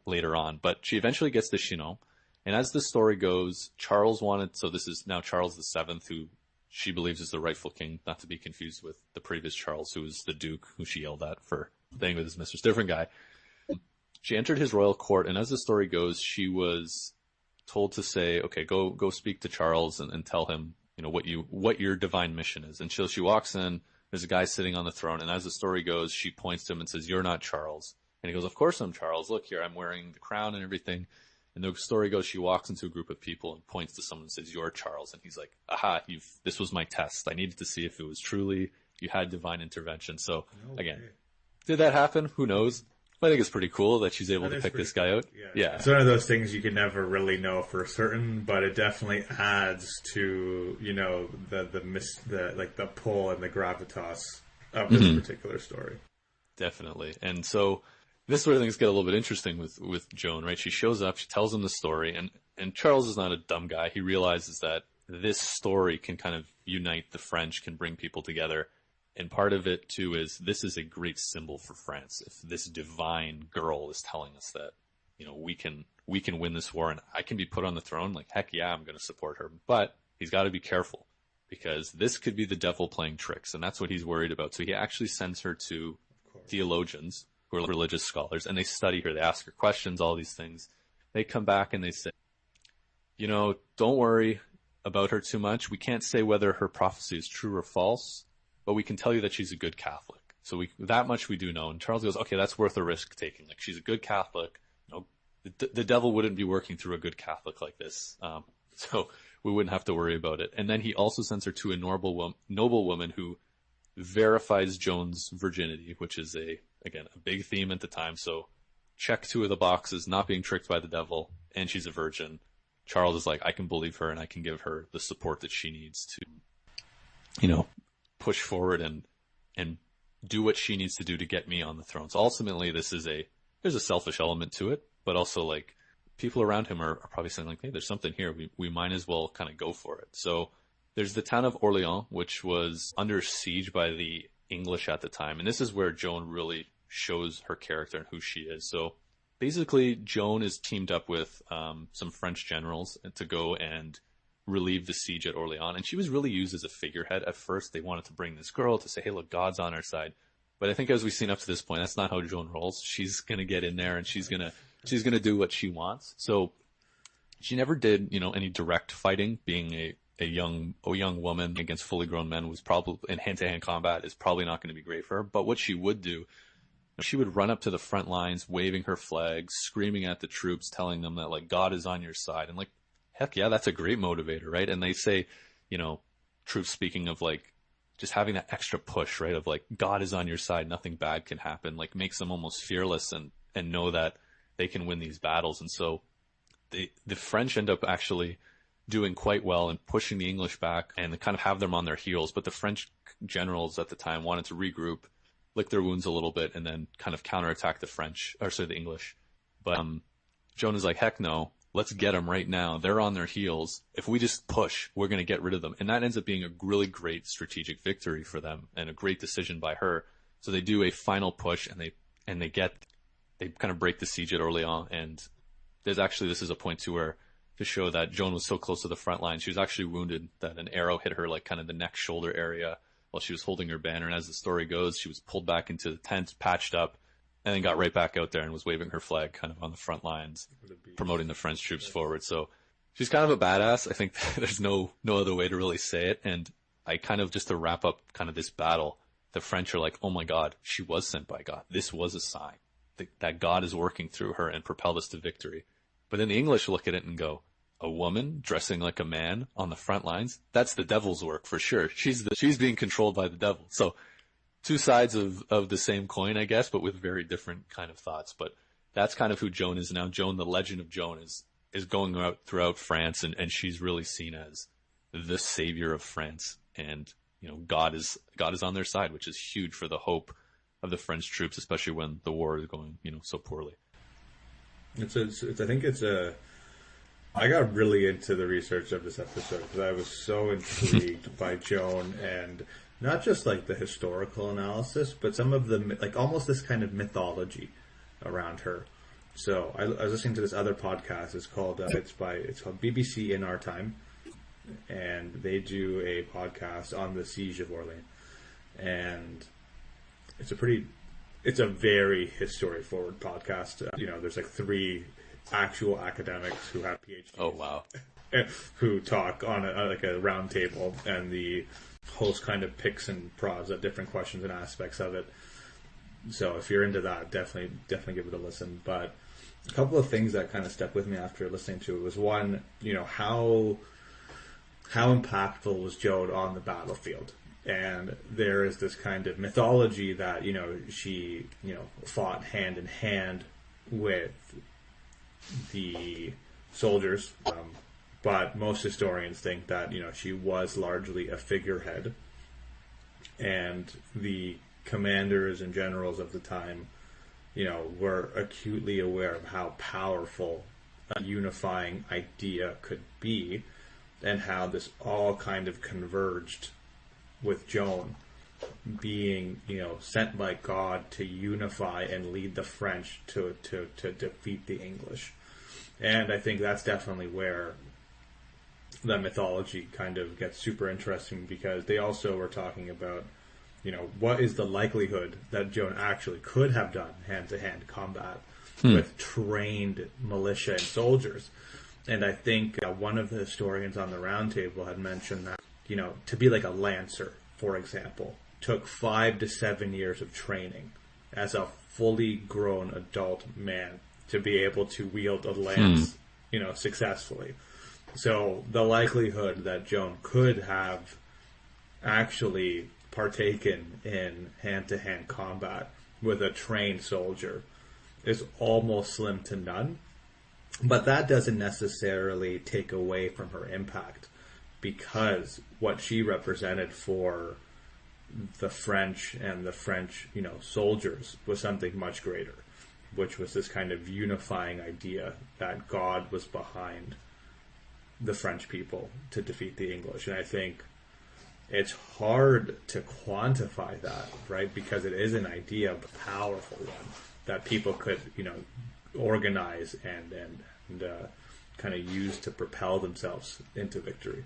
later on. But she eventually gets to Chinon. And as the story goes, so this is now Charles VII, who she believes is the rightful king, not to be confused with the previous Charles, who was the Duke, who she yelled at for staying with his mistress. Different guy. She entered his royal court, and as the story goes, she was told to say, okay, go speak to Charles and tell him, what your divine mission is. And she walks in, there's a guy sitting on the throne, and as the story goes, she points to him and says, you're not Charles. And he goes, of course I'm Charles. Look here, I'm wearing the crown and everything. And the story goes, she walks into a group of people and points to someone and says, you're Charles. And he's like, aha, this was my test. I needed to see if it was truly, you had divine intervention. So again, did that happen? Who knows? But I think it's pretty cool that she's able to pick this guy out. Yeah. It's one of those things you can never really know for certain, but it definitely adds to, the pull and the gravitas of this particular story. Definitely. And so this sort of things get a little bit interesting with Joan, right? She shows up, she tells him the story, and Charles is not a dumb guy. He realizes that this story can kind of unite the French, can bring people together. And part of it, too, is this is a great symbol for France. If this divine girl is telling us that, we can win this war and I can be put on the throne, like, heck yeah, I'm going to support her. But he's got to be careful, because this could be the devil playing tricks, and that's what he's worried about. So he actually sends her to theologians who are religious scholars, and they study her. They ask her questions, all these things. They come back and they say, don't worry about her too much. We can't say whether her prophecy is true or false, but we can tell you that she's a good Catholic. So that much we do know. And Charles goes, okay, that's worth a risk taking. Like, she's a good Catholic. The devil wouldn't be working through a good Catholic like this. So we wouldn't have to worry about it. And then he also sends her to a noble woman who verifies Joan's virginity, which is again, a big theme at the time. So check 2 of the boxes, not being tricked by the devil, and she's a virgin. Charles is like, I can believe her and I can give her the support that she needs to, push forward and do what she needs to do to get me on the throne. So ultimately there's a selfish element to it, but also like people around him are probably saying like, hey, there's something here. We might as well kind of go for it. So there's the town of Orleans, which was under siege by the English at the time. And this is where Joan really shows her character and who she is. So basically, Joan is teamed up with some French generals to go and relieve the siege at Orleans. And she was really used as a figurehead. At first, they wanted to bring this girl to say, hey, look, God's on our side. But I think as we've seen up to this point, that's not how Joan rolls. She's going to get in there and she's going to do what she wants. So she never did, any direct fighting. Being a young woman against fully grown men was probably, in hand-to-hand combat is probably not going to be great for her. But what she would do, she would run up to the front lines, waving her flag, screaming at the troops, telling them that, like, God is on your side. And, like, heck yeah, that's a great motivator, right? And they say, troops speaking of, like, just having that extra push, right? Of, like, God is on your side, nothing bad can happen, like, makes them almost fearless and know that they can win these battles. And so the French end up actually doing quite well and pushing the English back and they kind of have them on their heels. But the French generals at the time wanted to regroup, lick their wounds a little bit, and then kind of counterattack the English. But Joan is like, heck no, let's get them right now. They're on their heels. If we just push, we're going to get rid of them. And that ends up being a really great strategic victory for them and a great decision by her. So they do a final push and they kind of break the siege at Orleans. And this is a point too where, to show that Joan was so close to the front line, she was actually wounded that an arrow hit her like kind of the neck shoulder area while she was holding her banner. And as the story goes, she was pulled back into the tent, patched up, and then got right back out there and was waving her flag kind of on the front lines, promoting the French troops forward. So she's kind of a badass. I think there's no other way to really say it. And I kind of, just to wrap up kind of this battle, the French are like, oh my God, she was sent by God. This was a sign that God is working through her and propelled us to victory. But then the English look at it and go, a woman dressing like a man on the front lines, that's the devil's work for sure. She's being controlled by the devil. So two sides of the same coin, I guess, but with very different kind of thoughts. But that's kind of who Joan is now. Joan, the legend of Joan, is going out throughout France, and she's really seen as the savior of France. And, God is on their side, which is huge for the hope of the French troops, especially when the war is going, so poorly. I got really into the research of this episode because I was so intrigued by Joan, and not just like the historical analysis, but some of the, like, almost this kind of mythology around her. So I was listening to this other podcast. It's called BBC In Our Time, and they do a podcast on the Siege of Orleans, and it's a very history forward podcast. There's like 3 actual academics who have PhDs. Oh wow! Who talk on a round table, and the host kind of picks and prods at different questions and aspects of it. So if you're into that, definitely give it a listen. But a couple of things that kind of stuck with me after listening to it was, one, how impactful was Joan on the battlefield. And there is this kind of mythology that, she, fought hand in hand with the soldiers, but most historians think that, she was largely a figurehead, and the commanders and generals of the time, were acutely aware of how powerful a unifying idea could be, and how this all kind of converged with Joan being, sent by God to unify and lead the French to defeat the English. And I think that's definitely where the mythology kind of gets super interesting, because they also were talking about, what is the likelihood that Joan actually could have done hand-to-hand combat with trained militia and soldiers. And I think one of the historians on the round table had mentioned that, to be like a lancer, for example, took 5 to 7 years of training as a fully grown adult man to be able to wield a lance, successfully. So the likelihood that Joan could have actually partaken in hand-to-hand combat with a trained soldier is almost slim to none. But that doesn't necessarily take away from her impact, because what she represented for the French and the French, soldiers was something much greater, which was this kind of unifying idea that God was behind the French people to defeat the English. And I think it's hard to quantify that, right? Because it is an idea, a powerful one, that people could, organize and kind of use to propel themselves into victory.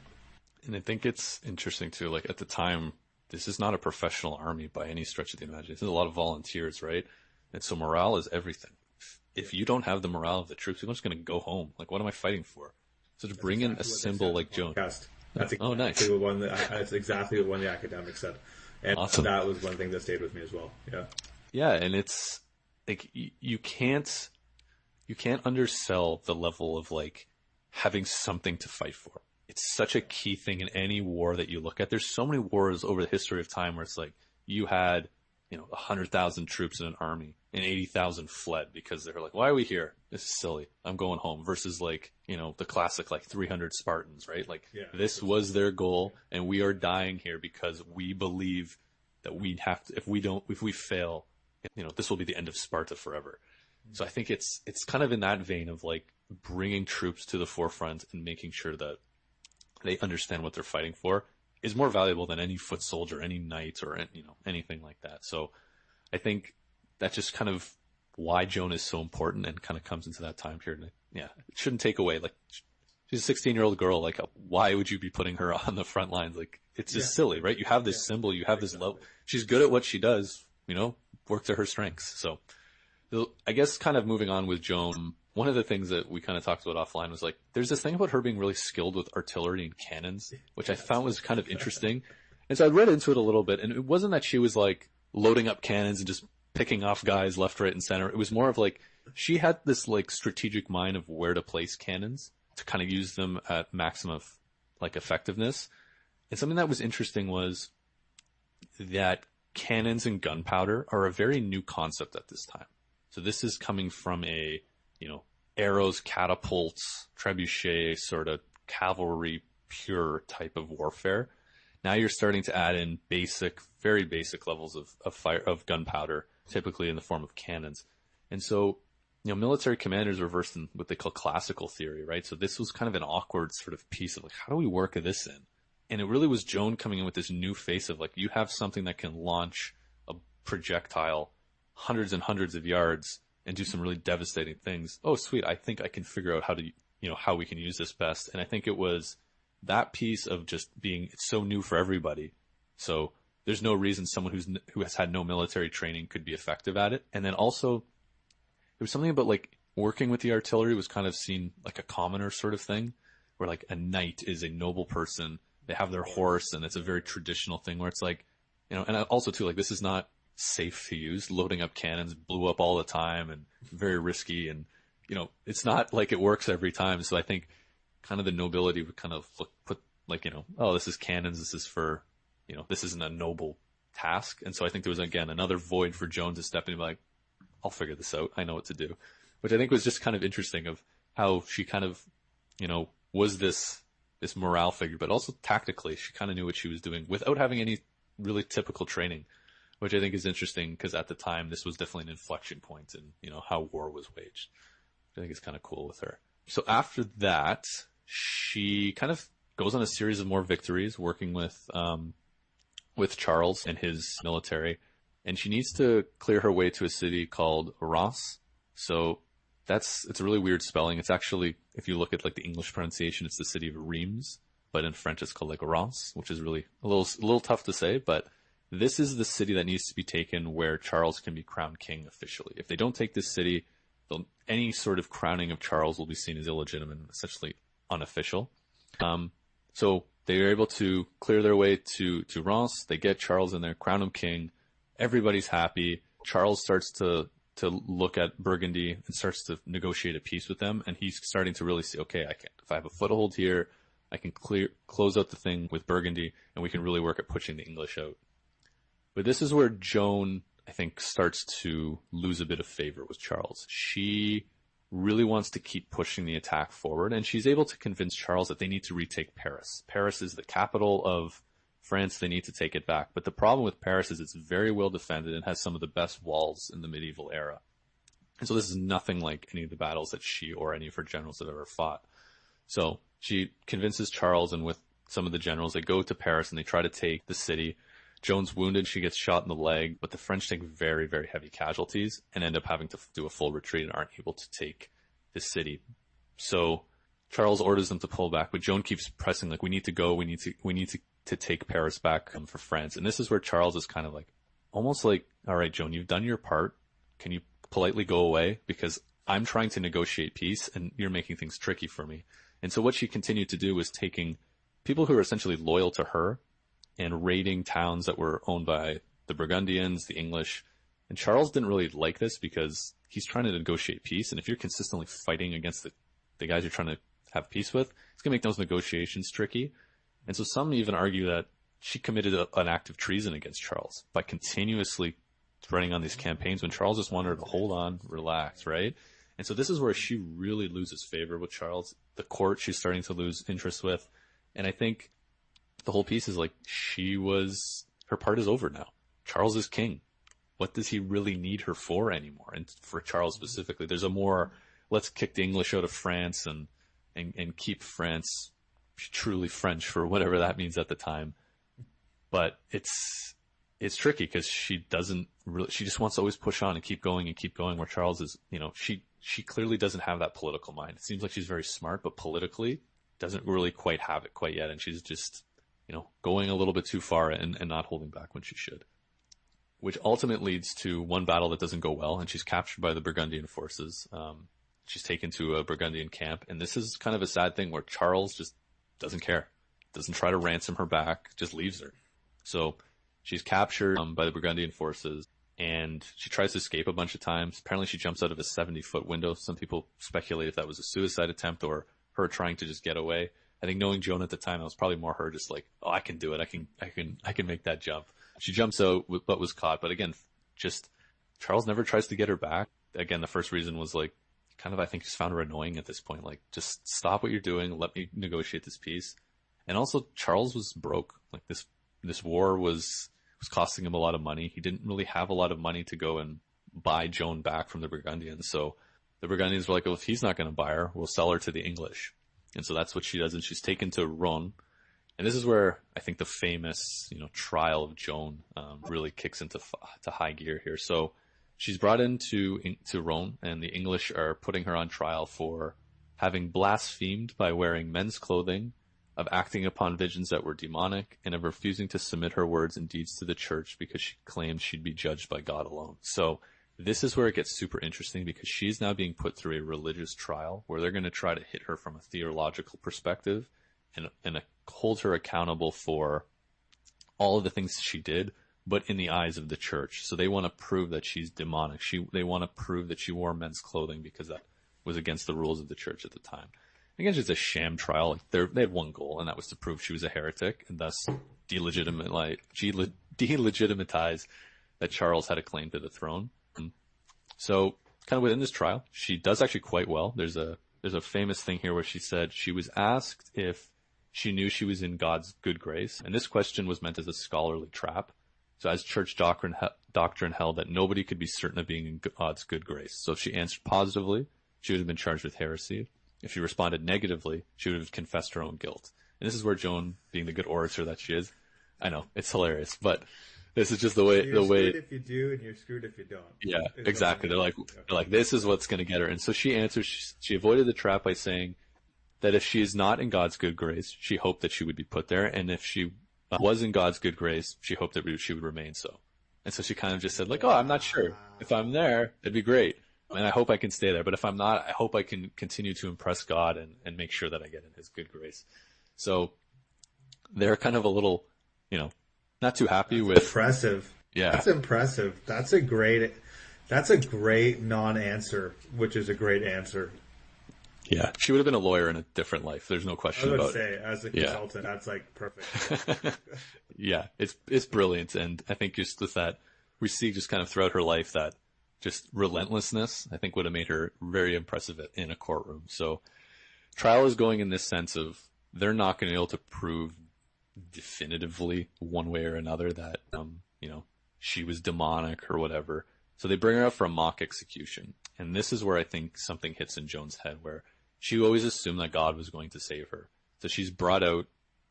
And I think it's interesting too, like at the time, this is not a professional army by any stretch of the imagination. There's a lot of volunteers, right? And so morale is everything. If you don't have the morale of the troops, you're just going to go home. Like, what am I fighting for? So to bring in a symbol like Joan. That's exactly nice. That's exactly what one of the academics said. And awesome. That was one thing that stayed with me as well. Yeah. Yeah. And it's like, you can't undersell the level of like having something to fight for. It's such a key thing in any war that you look at. There's so many wars over the history of time where it's like you had, 100,000 troops in an army and 80,000 fled because they're like, why are we here? This is silly. I'm going home. Versus like, the classic like 300 Spartans, right? Like this was their goal and we are dying here because we believe that we have to, if we fail, this will be the end of Sparta forever. So I think it's kind of in that vein of like bringing troops to the forefront and making sure that they understand what they're fighting for is more valuable than any foot soldier, any knight, or anything like that. So I think that's just kind of why Joan is so important and kind of comes into that time period. Yeah, it shouldn't take away. Like, she's a 16-year-old girl. Like, why would you be putting her on the front lines? Like, it's just silly, right? You have this symbol, you have this love. She's good at what she does. Work to her strengths. So I guess kind of moving on with Joan. One of the things that we kind of talked about offline was like, there's this thing about her being really skilled with artillery and cannons, which I found was kind of interesting. And so I read into it a little bit, and it wasn't that she was like loading up cannons and just picking off guys left, right, and center. It was more of like, she had this like strategic mind of where to place cannons to kind of use them at maximum like effectiveness. And something that was interesting was that cannons and gunpowder are a very new concept at this time. So this is coming from a, arrows, catapults, trebuchet, sort of cavalry, pure type of warfare. Now you're starting to add in very basic levels of fire, of gunpowder, typically in the form of cannons. And so, military commanders were versed in what they call classical theory, right? So this was kind of an awkward sort of piece of like, how do we work this in? And it really was Joan coming in with this new face of like, you have something that can launch a projectile hundreds and hundreds of yards and do some really devastating things. Oh, sweet. I think I can figure out how to, how we can use this best. And I think it was that piece of just being, it's so new for everybody. So there's no reason someone who has had no military training could be effective at it. And then also there was something about like working with the artillery was kind of seen like a commoner sort of thing, where like a knight is a noble person. They have their horse, and it's a very traditional thing where it's like, and also too, like, this is not safe to use. Loading up cannons blew up all the time and very risky, and it's not like it works every time. So I think kind of the nobility would kind of put like, oh, this is cannons, this is for, this isn't a noble task. And so I think there was again another void for Joan to step in and be like, I'll figure this out, I know what to do, which I think was just kind of interesting of how she kind of was this morale figure, but also tactically she kind of knew what she was doing without having any really typical training, which I think is interesting because at the time this was definitely an inflection point in, how war was waged. I think it's kind of cool with her. So after that, she kind of goes on a series of more victories working with Charles and his military, and she needs to clear her way to a city called Reims. So it's a really weird spelling. It's actually, if you look at like the English pronunciation, it's the city of Reims, but in French it's called like Reims, which is really a little tough to say, but this is the city that needs to be taken where Charles can be crowned king officially. If they don't take this city, any sort of crowning of Charles will be seen as illegitimate and essentially unofficial. So they are able to clear their way to Reims. They get Charles in there, crown him king. Everybody's happy. Charles starts to to look at Burgundy and starts to negotiate a peace with them. And he's starting to really see, okay, if I have a foothold here, I can close out the thing with Burgundy, and we can really work at pushing the English out. But this is where Joan, I think, starts to lose a bit of favor with Charles. She really wants to keep pushing the attack forward, and she's able to convince Charles that they need to retake Paris. Paris is the capital of France. They need to take it back. But the problem with Paris is it's very well defended and has some of the best walls in the medieval era. And so this is nothing like any of the battles that she or any of her generals have ever fought. So she convinces Charles, and with some of the generals, they go to Paris and they try to take the city. Joan's wounded. She gets shot in the leg, but the French take very, very heavy casualties and end up having to do a full retreat and aren't able to take the city. So Charles orders them to pull back, but Joan keeps pressing, like, we need to go. We need to take Paris back for France. And this is where Charles is kind of like, almost like, all right, Joan, you've done your part. Can you politely go away? Because I'm trying to negotiate peace and you're making things tricky for me. And so what she continued to do was taking people who are essentially loyal to her and raiding towns that were owned by the Burgundians, the English. And Charles didn't really like this because he's trying to negotiate peace. And if you're consistently fighting against the guys you're trying to have peace with, it's going to make those negotiations tricky. And so some even argue that she committed an act of treason against Charles by continuously running on these campaigns when Charles just wanted her to hold on, relax, right? And so this is where she really loses favor with Charles. The court she's starting to lose interest with. And I think the whole piece is like, her part is over now. Charles is king. What does he really need her for anymore? And for Charles specifically, there's a more, let's kick the English out of France and keep France truly French, for whatever that means at the time. But it's tricky because she just wants to always push on and keep going, where Charles is, she clearly doesn't have that political mind. It seems like she's very smart, but politically doesn't really quite have it quite yet. And she's just, going a little bit too far and not holding back when she should, which ultimately leads to one battle that doesn't go well. And she's captured by the Burgundian forces. She's taken to a Burgundian camp. And this is kind of a sad thing where Charles just doesn't care, doesn't try to ransom her back, just leaves her. So she's captured by the Burgundian forces, and she tries to escape a bunch of times. Apparently she jumps out of a 70-foot window. Some people speculate if that was a suicide attempt or her trying to just get away. I think knowing Joan at the time, it was probably more her just like, oh, I can do it. I can make that jump. She jumps out but was caught. But again, just Charles never tries to get her back. Again, the first reason was like, kind of, I think, just found her annoying at this point. Like, just stop what you're doing. Let me negotiate this peace. And also Charles was broke. Like this war was costing him a lot of money. He didn't really have a lot of money to go and buy Joan back from the Burgundians. So the Burgundians were like, well, if he's not going to buy her, we'll sell her to the English. And so that's what she does. And she's taken to Rouen. And this is where I think the famous, trial of Joan really kicks into high gear here. So she's brought into Rouen, and the English are putting her on trial for having blasphemed by wearing men's clothing, of acting upon visions that were demonic, and of refusing to submit her words and deeds to the church because she claimed she'd be judged by God alone. So this is where it gets super interesting, because she's now being put through a religious trial where they're going to try to hit her from a theological perspective and hold her accountable for all of the things she did, but in the eyes of the church. So they want to prove that she's demonic. They want to prove that she wore men's clothing because that was against the rules of the church at the time. Again, it's a sham trial. Like they had one goal, and that was to prove she was a heretic and thus delegitimize that Charles had a claim to the throne. So kind of within this trial, she does actually quite well. There's a famous thing here where she said she was asked if she knew she was in God's good grace. And this question was meant as a scholarly trap. So as church doctrine held that nobody could be certain of being in God's good grace. So if she answered positively, she would have been charged with heresy. If she responded negatively, she would have confessed her own guilt. And this is where Joan, being the good orator that she is, I know, it's hilarious, but this is just the way. You're screwed if you do, and you're screwed if you don't. Yeah, exactly. They're like, this is what's going to get her. And so she answers. She avoided the trap by saying that if she is not in God's good grace, she hoped that she would be put there, and if she was in God's good grace, she hoped that she would remain so. And so she kind of just said, like, oh, I'm not sure. If I'm there, it'd be great, and I hope I can stay there. But if I'm not, I hope I can continue to impress God and make sure that I get in His good grace. So they're kind of a little, not too happy with. Impressive. Yeah. That's impressive. That's a great. That's a great non-answer, which is a great answer. Yeah, she would have been a lawyer in a different life. There's no question about it. I would say, as a consultant, that's like perfect. Yeah, it's brilliant, and I think just with that, we see just kind of throughout her life that just relentlessness, I think would have made her very impressive in a courtroom. So trial is going in this sense of they're not going to be able to prove definitively one way or another that, she was demonic or whatever. So they bring her up for a mock execution. And this is where I think something hits in Joan's head, where she always assumed that God was going to save her. So she's brought out,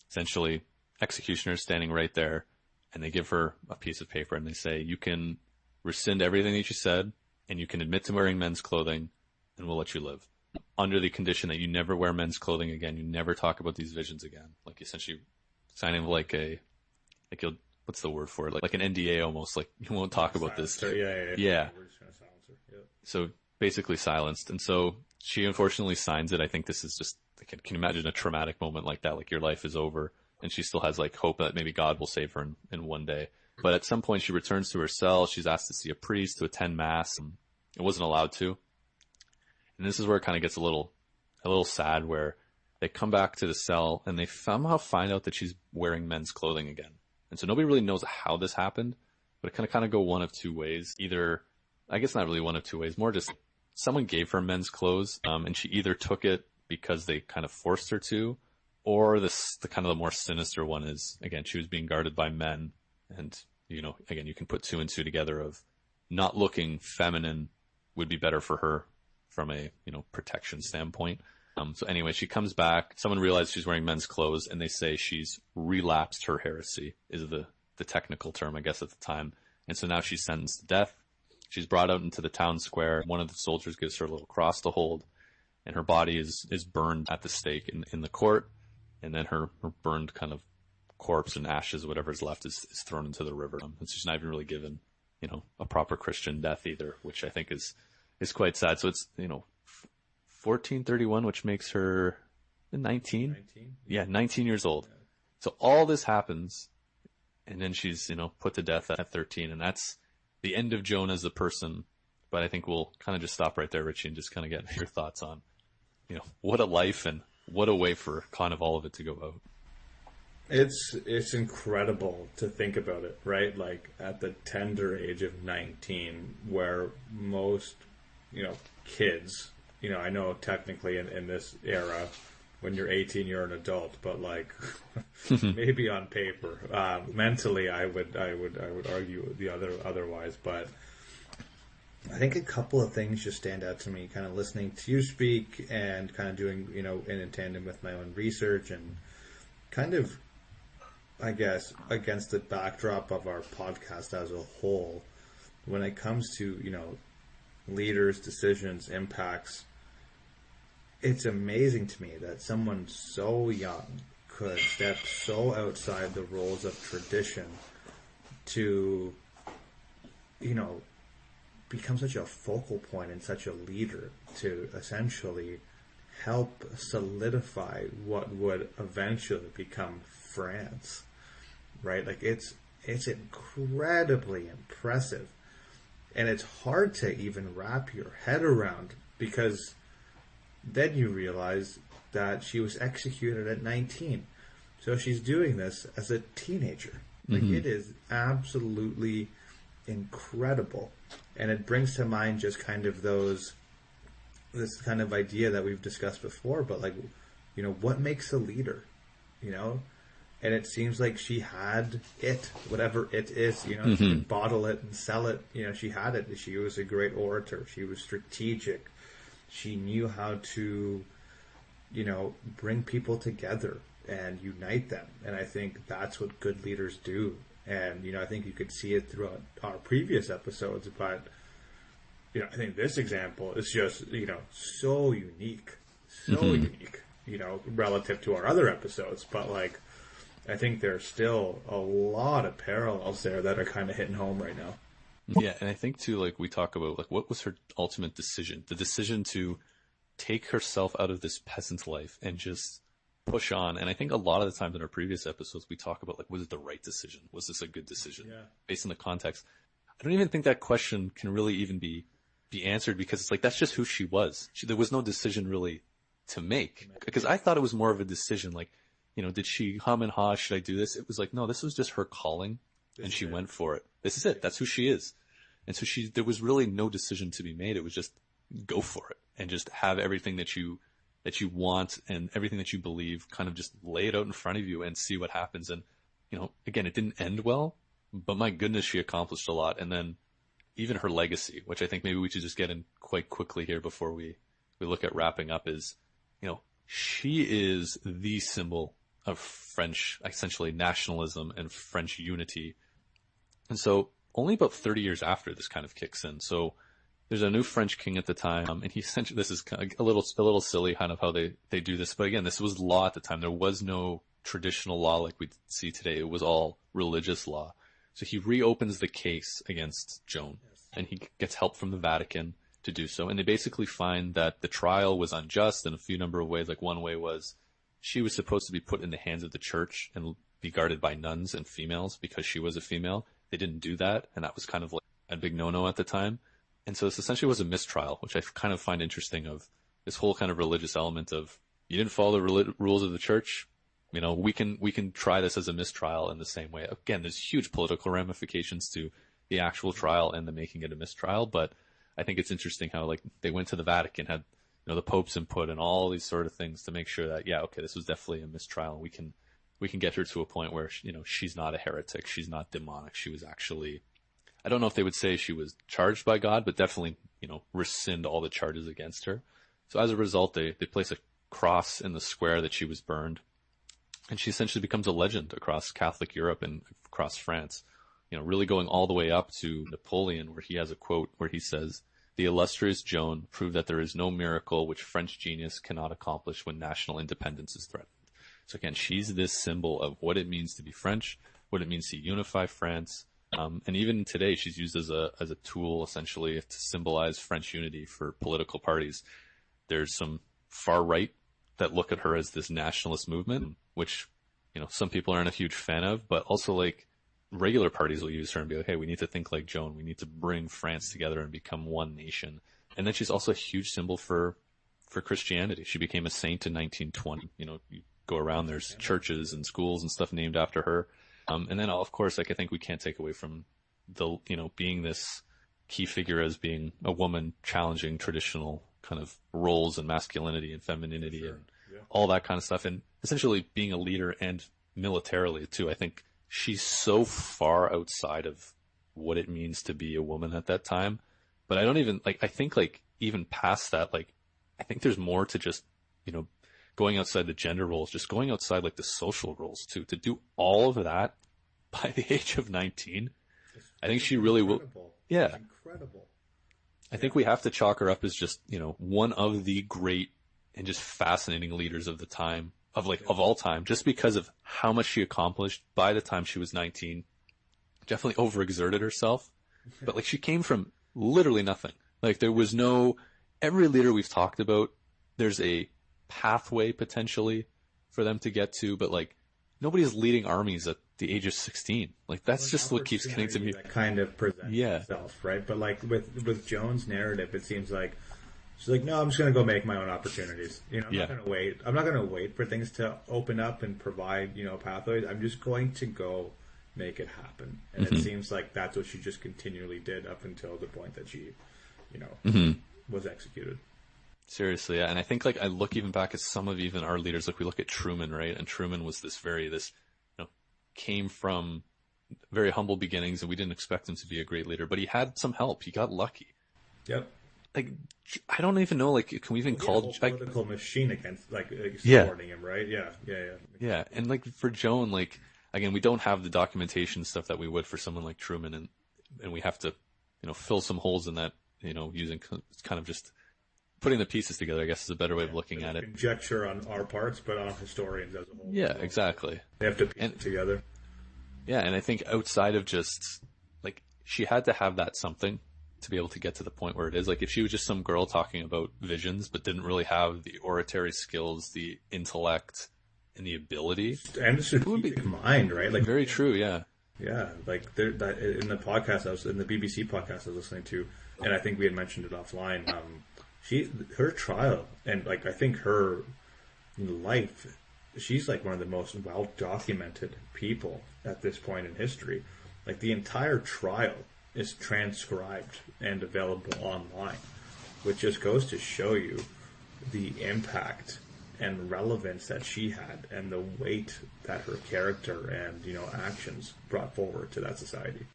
essentially, executioners standing right there, and they give her a piece of paper and they say, you can rescind everything that you said, and you can admit to wearing men's clothing, and we'll let you live. Under the condition that you never wear men's clothing again, you never talk about these visions again. Like essentially signing what's the word for it? Like an NDA almost, like you won't talk about this. Yeah. Yeah. We're just gonna silence her. Yep. So basically silenced. And so she unfortunately signs it. I think this is just, can you imagine a traumatic moment like that? Like your life is over, and she still has like hope that maybe God will save her in one day. But at some point she returns to her cell. She's asked to see a priest, to attend mass, and it wasn't allowed to. And this is where it kind of gets a little sad, where they come back to the cell and they somehow find out that she's wearing men's clothing again. And so nobody really knows how this happened, but it kind of go one of two ways. Either, I guess not really one of two ways, more just someone gave her men's clothes, and she either took it because they kind of forced her to, or the kind of the more sinister one is, again, she was being guarded by men. And, again, you can put two and two together of not looking feminine would be better for her from a, protection standpoint. So anyway, she comes back, someone realizes she's wearing men's clothes, and they say she's relapsed her heresy, is the technical term, I guess, at the time. And so now she's sentenced to death. She's brought out into the town square. One of the soldiers gives her a little cross to hold, and her body is burned at the stake in the court. And then her burned kind of corpse and ashes, whatever's left, is thrown into the river. And she's not even really given, a proper Christian death either, which I think is quite sad. So it's, 1431, which makes her 19? Yeah, 19 years old. Yeah. So all this happens, and then she's, put to death at 13, and that's the end of Joan as a person. But I think we'll kind of just stop right there, Ritchie, and just kind of get your thoughts on, what a life and what a way for kind of all of it to go out. It's incredible to think about it, right? Like at the tender age of 19, where most, kids, I know technically in this era, when you're 18, you're an adult, but like maybe on paper, mentally, I would argue otherwise. But I think a couple of things just stand out to me, kind of listening to you speak and kind of doing, in tandem with my own research and kind of, I guess, against the backdrop of our podcast as a whole, when it comes to, leaders, decisions, impacts, it's amazing to me that someone so young could step so outside the roles of tradition to, become such a focal point and such a leader to essentially help solidify what would eventually become France, right? Like it's incredibly impressive, and it's hard to even wrap your head around, because then you realize that she was executed at 19. So she's doing this as a teenager. Like, it is absolutely incredible. And it brings to mind just kind of this kind of idea that we've discussed before, but like, what makes a leader, And it seems like she had it, whatever it is, she could bottle it and sell it. She had it. She was a great orator. She was strategic. She knew how to, bring people together and unite them. And I think that's what good leaders do. And, I think you could see it throughout our previous episodes. But, I think this example is just, so unique. Unique, relative to our other episodes. But, like, I think there's still a lot of parallels there that are kind of hitting home right now. Yeah, and I think too, like we talk about, like what was her ultimate decision? The decision to take herself out of this peasant life and just push on. And I think a lot of the times in our previous episodes, we talk about, like, was it the right decision? Was this a good decision? Yeah. Based on the context. I don't even think that question can really even be answered, because it's like, that's just who she was. There was no decision really to make, because I thought it was more of a decision, like, did she hum and haw, should I do this? It was like, no, this was just her calling, and she went for it. This is it. That's who she is. And so there was really no decision to be made. It was just go for it and just have everything that you want and everything that you believe, kind of just lay it out in front of you and see what happens. And, again, it didn't end well, but my goodness, she accomplished a lot. And then even her legacy, which I think maybe we should just get in quite quickly here before we look at wrapping up, is, she is the symbol of French, essentially, nationalism and French unity. And so only about 30 years after this kind of kicks in. So there's a new French king at the time, and he essentially, this is kind of a little silly kind of how they do this. But again, this was law at the time. There was no traditional law like we see today. It was all religious law. So he reopens the case against Joan, and he gets help from the Vatican to do so. And they basically find that the trial was unjust in a few number of ways. Like, one way was she was supposed to be put in the hands of the church and be guarded by nuns and females because she was a female. They didn't do that, and that was kind of like a big no-no at the time. And so this essentially was a mistrial, which I kind of find interesting, of this whole kind of religious element of, you didn't follow the rules of the church. We can try this as a mistrial in the same way. Again, there's huge political ramifications to the actual trial and the making it a mistrial, but I think it's interesting how, like, they went to the Vatican, had, the Pope's input and all these sort of things to make sure that, this was definitely a mistrial. We can get her to a point where, she's not a heretic. She's not demonic. She was actually, I don't know if they would say she was charged by God, but definitely, rescind all the charges against her. So as a result, they place a cross in the square that she was burned. And she essentially becomes a legend across Catholic Europe and across France, really going all the way up to Napoleon, where he has a quote where he says, "The illustrious Joan proved that there is no miracle which French genius cannot accomplish when national independence is threatened." So again, she's this symbol of what it means to be French, what it means to unify France. And even today, she's used as a tool, essentially, to symbolize French unity for political parties. There's some far right that look at her as this nationalist movement, which, some people aren't a huge fan of, but also, like, regular parties will use her and be like, hey, we need to think like Joan. We need to bring France together and become one nation. And then she's also a huge symbol for Christianity. She became a saint in 1920. You go around, there's churches and schools and stuff named after her. And then, of course, like, I think we can't take away from the, being this key figure as being a woman challenging traditional kind of roles and masculinity and femininity and all that kind of stuff. And essentially being a leader, and militarily too. I think she's so far outside of what it means to be a woman at that time. But I don't even, like, I think, like, even past that, like, I think there's more to just, going outside the gender roles, just going outside, like, the social roles too, to do all of that by the age of 19. I think she really will. Yeah. It's incredible. I think we have to chalk her up as just, one of the great and just fascinating leaders of the time, of all time, just because of how much she accomplished by the time she was 19. Definitely overexerted herself, but, like, she came from literally nothing. Like, there was every leader we've talked about, there's a pathway potentially for them to get to, but, like, nobody's leading armies at the age of 16. Like, that's just what keeps getting to me. That kind of presents itself, right? But, like, with Joan's narrative, it seems like she's like, no, I'm just going to go make my own opportunities. I'm not going to wait. I'm not going to wait for things to open up and provide, pathways. I'm just going to go make it happen. And it seems like that's what she just continually did up until the point that she, was executed. Seriously, yeah. And I think, like, I look even back at some of even our leaders, like, we look at Truman, right? And Truman was came from very humble beginnings, and we didn't expect him to be a great leader, but he had some help. He got lucky. Yep. Like, I don't even know, like, can we even call a political machine against, like, supporting him, right? Yeah. And, like, for Joan, like, again, we don't have the documentation stuff that we would for someone like Truman, and we have to, fill some holes in that, using kind of just putting the pieces together, I guess, is a better way of looking at it. Conjecture on our parts, but on historians as a whole. Yeah, exactly. They have to piece it together. Yeah, and I think outside of just, like, she had to have that something to be able to get to the point where it is. Like, if she was just some girl talking about visions but didn't really have the oratory skills, the intellect, and the ability. And the strategic mind, right? Like, very true, yeah. Yeah, like that in the podcast in the BBC podcast I was listening to, and I think we had mentioned it offline. Her trial and like I think her life, she's like one of the most well documented people at this point in history. Like the entire trial is transcribed and available online, which just goes to show you the impact and relevance that she had and the weight that her character and actions brought forward to that society.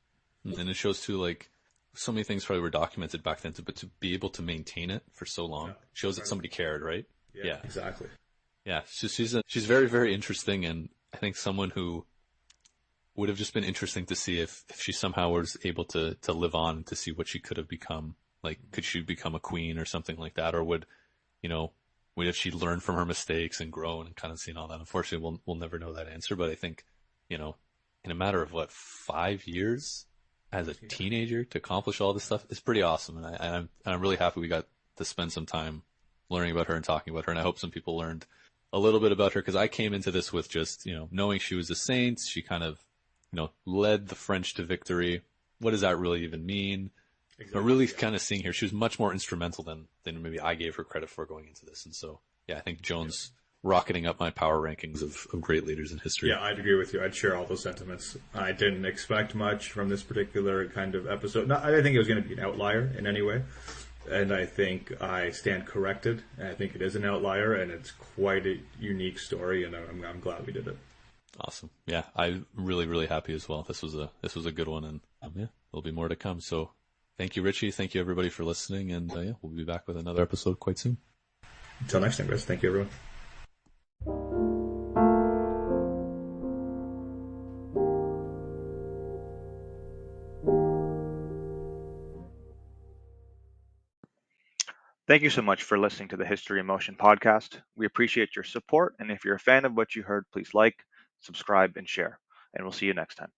And it shows too, like, so many things probably were documented back then, but to be able to maintain it for so long shows that somebody cared, right? Yeah, exactly. Yeah, she's very, very interesting, and I think someone who would have just been interesting to see if she somehow was able to live on, to see what she could have become. Like, could she become a queen or something like that, or would if she learned from her mistakes and grown and kind of seen all that? Unfortunately, we'll never know that answer. But I think, in a matter of 5 years as a teenager to accomplish all this stuff is pretty awesome, and I'm really happy we got to spend some time learning about her and talking about her. And I hope some people learned a little bit about her, because I came into this with just knowing she was a saint. She kind of led the French to victory. What does that really even mean? Exactly. But really kind of seeing here, she was much more instrumental than maybe I gave her credit for going into this. And so, yeah, I think Joan's rocketing up my power rankings of great leaders in history. Yeah, I'd agree with you. I'd share all those sentiments. I didn't expect much from this particular kind of episode. I didn't think it was going to be an outlier in any way. And I think I stand corrected. I think it is an outlier, and it's quite a unique story, and I'm glad we did it. Awesome. Yeah, I'm really, really happy as well. This was a good one, and there'll be more to come. So thank you, Ritchie. Thank you, everybody, for listening, and we'll be back with another episode quite soon. Until next time, guys. Thank you, everyone. Thank you so much for listening to the History in Motion podcast. We appreciate your support, and if you're a fan of what you heard, please like, subscribe, and share. And we'll see you next time.